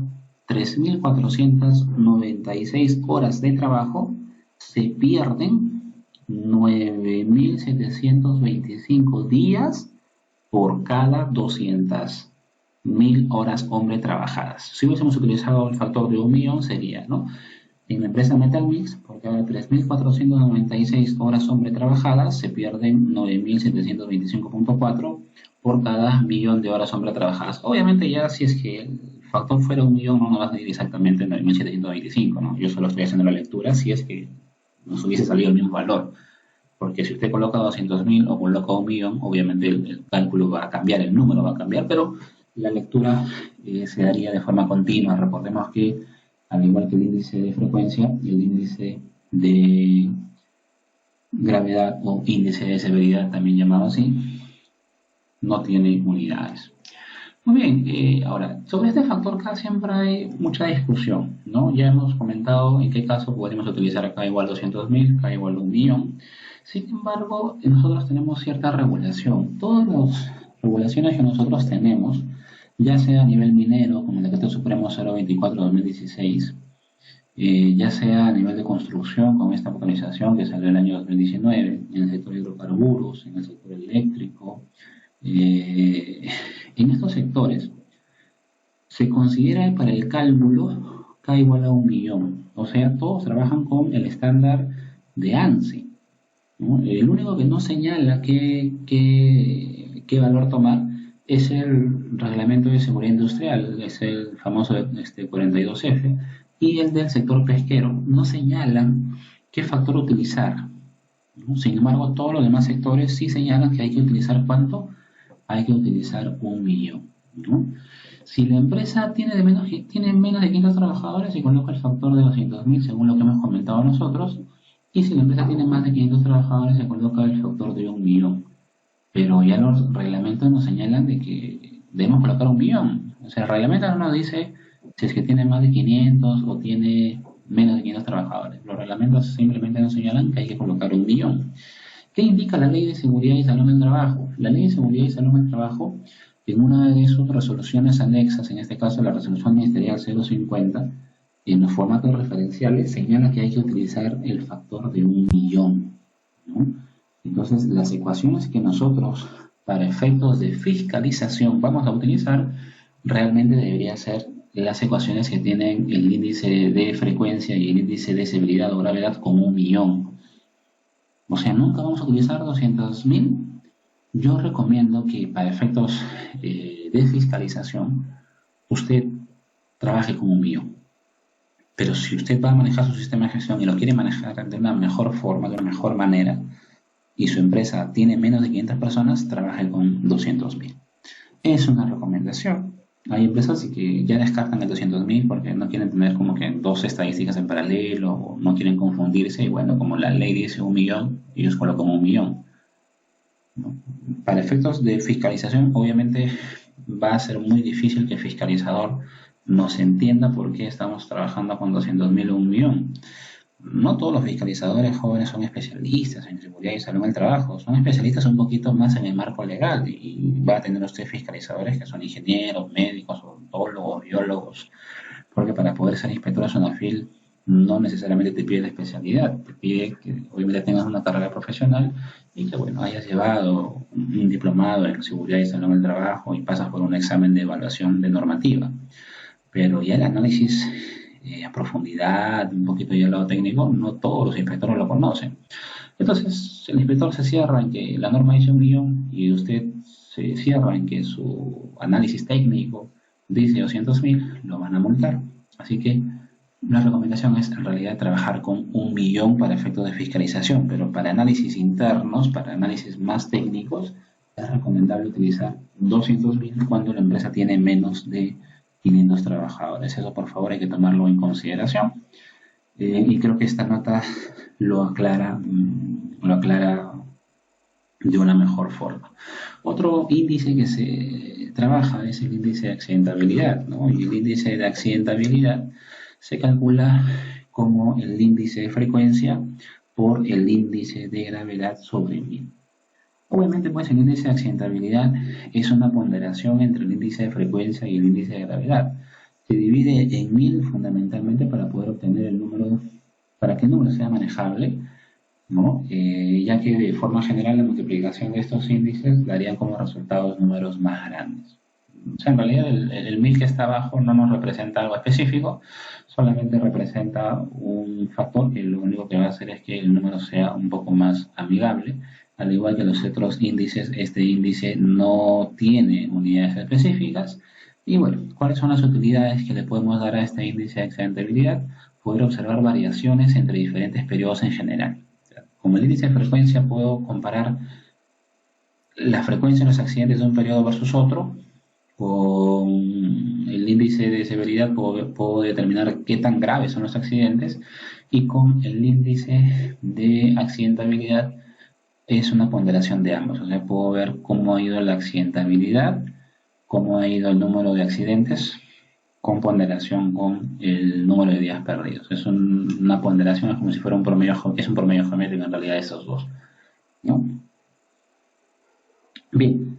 3.496 horas de trabajo, se pierden 9.725 días por cada 200.000 horas hombre trabajadas. Si hubiésemos utilizado el factor de 1.000.000 sería, ¿no? En la empresa Metalmix, por cada 3.496 horas hombre trabajadas, se pierden 9.725.4 por cada 1.000.000 de horas hombre trabajadas. Obviamente ya si es que el factor fuera 1.000.000, no nos va a salir exactamente 9.725, ¿no? Yo solo estoy haciendo la lectura si es que nos hubiese salido el mismo valor. Porque si usted coloca 200.000 o coloca 1.000.000, obviamente el cálculo va a cambiar, el número va a cambiar, pero la lectura se daría de forma continua. Recordemos que al igual que el índice de frecuencia y el índice de gravedad o índice de severidad, también llamado así, no tiene unidades. Muy bien, ahora, sobre este factor K siempre hay mucha discusión, ¿no? Ya hemos comentado en qué caso podemos utilizar K igual a 200.000, K igual a 1.000.000. Sin embargo, nosotros tenemos cierta regulación. Todas las regulaciones que nosotros tenemos, ya sea a nivel minero, como el Decreto Supremo 024-2016, ya sea a nivel de construcción, con esta actualización que salió en el año 2019, en el sector de hidrocarburos, en el sector eléctrico, en estos sectores se considera para el cálculo K igual a 1.000.000. O sea, todos trabajan con el estándar de ANSI, ¿no? El único que no señala qué valor tomar es el reglamento de seguridad industrial, es el famoso 42F, y el del sector pesquero no señalan qué factor utilizar, ¿no? Sin embargo, todos los demás sectores sí señalan que hay que utilizar ¿cuánto? Hay que utilizar 1.000.000, ¿no? Si la empresa tiene menos de 500 trabajadores, se coloca el factor de 200.000, según lo que hemos comentado nosotros. Y si la empresa tiene más de 500 trabajadores, se coloca el factor de 1.000.000. Pero ya los reglamentos nos señalan de que debemos colocar 1.000.000. O sea, el reglamento no nos dice si es que tiene más de 500 o tiene menos de 500 trabajadores. Los reglamentos simplemente nos señalan que hay que colocar 1.000.000. ¿Qué indica la Ley de Seguridad y Salud en el Trabajo? La Ley de Seguridad y Salud en el Trabajo, en una de sus resoluciones anexas, en este caso la resolución ministerial 050, en los formatos referenciales señala que hay que utilizar el factor de 1.000.000, ¿no? Entonces, las ecuaciones que nosotros, para efectos de fiscalización, vamos a utilizar, realmente deberían ser las ecuaciones que tienen el índice de frecuencia y el índice de severidad o gravedad con 1.000.000. O sea, nunca vamos a utilizar 200.000. Yo recomiendo que para efectos de fiscalización, usted trabaje con 1.000.000. Pero si usted va a manejar su sistema de gestión y lo quiere manejar de una mejor forma, de una mejor manera, y su empresa tiene menos de 500 personas, trabaje con 200.000. Es una recomendación. Hay empresas que ya descartan el 200.000 porque no quieren tener como que dos estadísticas en paralelo o no quieren confundirse. Y bueno, como la ley dice 1.000.000, ellos colocan 1.000.000, ¿no? Para efectos de fiscalización, obviamente va a ser muy difícil que el fiscalizador nos entienda por qué estamos trabajando con 200.000 o 1.000.000. No todos los fiscalizadores jóvenes son especialistas en seguridad y salud en el trabajo, son especialistas un poquito más en el marco legal y va a tener usted fiscalizadores que son ingenieros, médicos, odontólogos, biólogos, porque para poder ser inspector de Sonafil no necesariamente te pide la especialidad, te pide que obviamente tengas una carrera profesional y que bueno, hayas llevado un diplomado en seguridad y salud en el trabajo y pasas por un examen de evaluación de normativa. Pero ya el análisis a profundidad, un poquito ya al lado técnico, no todos los inspectores lo conocen. Entonces, el inspector se cierra en que la norma dice 1.000.000 y usted se cierra en que su análisis técnico dice 200.000, lo van a multar. Así que la recomendación es en realidad trabajar con 1.000.000 para efectos de fiscalización, pero para análisis internos, para análisis más técnicos, es recomendable utilizar 200.000 cuando la empresa tiene menos de 500 trabajadores. Eso por favor hay que tomarlo en consideración. Y creo que esta nota lo aclara de una mejor forma. Otro índice que se trabaja es el índice de accidentabilidad, ¿no? Y el índice de accidentabilidad se calcula como el índice de frecuencia por el índice de gravedad sobre 1.000. Obviamente, pues el índice de accidentabilidad es una ponderación entre el índice de frecuencia y el índice de gravedad. Se divide en 1.000 fundamentalmente para poder obtener el número, para que el número sea manejable, ¿no? Ya que de forma general la multiplicación de estos índices darían como resultados números más grandes. O sea, en realidad el 1.000 que está abajo no nos representa algo específico, solamente representa un factor que lo único que va a hacer es que el número sea un poco más amigable. Al igual que los otros índices, este índice no tiene unidades específicas. Y bueno, ¿cuáles son las utilidades que le podemos dar a este índice de accidentabilidad? Poder observar variaciones entre diferentes periodos en general. Como el índice de frecuencia, puedo comparar la frecuencia de los accidentes de un periodo versus otro. Con el índice de severidad puedo determinar qué tan graves son los accidentes. Y con el índice de accidentabilidad es una ponderación de ambos. O sea, puedo ver cómo ha ido la accidentabilidad, cómo ha ido el número de accidentes, con ponderación con el número de días perdidos. Es una ponderación, es como si fuera un promedio, es un promedio geométrico en realidad de estos dos, ¿no? Bien,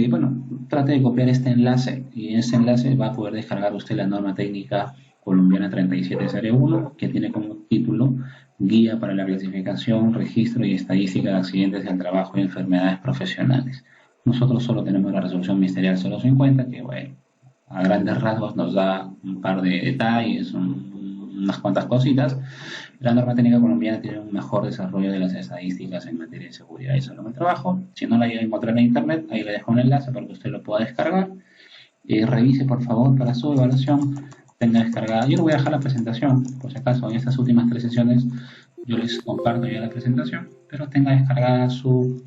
bueno, trate de copiar este enlace y en este enlace va a poder descargar usted la norma técnica colombiana 3701 que tiene como título Guía para la clasificación, registro y estadística de accidentes del trabajo y enfermedades profesionales. Nosotros solo tenemos la resolución ministerial 050 que, bueno, a grandes rasgos nos da un par de detalles, un unas cuantas cositas. La norma técnica colombiana tiene un mejor desarrollo de las estadísticas en materia de seguridad y salud en el trabajo. Si no la llega a encontrar en internet, ahí le dejo un enlace para que usted lo pueda descargar. Revise por favor para su evaluación, tenga descargada. Yo le voy a dejar la presentación, por si acaso en estas últimas 3 sesiones yo les comparto ya la presentación, pero tenga descargada sus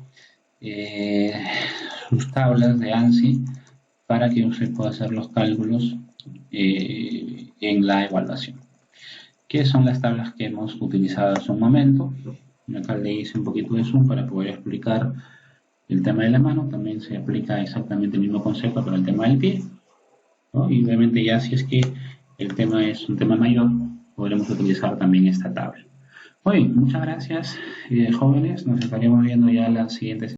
tablas de ANSI para que usted pueda hacer los cálculos en la evaluación. ¿Qué son las tablas que hemos utilizado hace un momento? Acá le hice un poquito de zoom para poder explicar el tema de la mano. También se aplica exactamente el mismo concepto para el tema del pie, ¿no? Y obviamente ya si es que el tema es un tema mayor, podremos utilizar también esta tabla. Muy bien, muchas gracias, jóvenes. Nos estaremos viendo ya la siguiente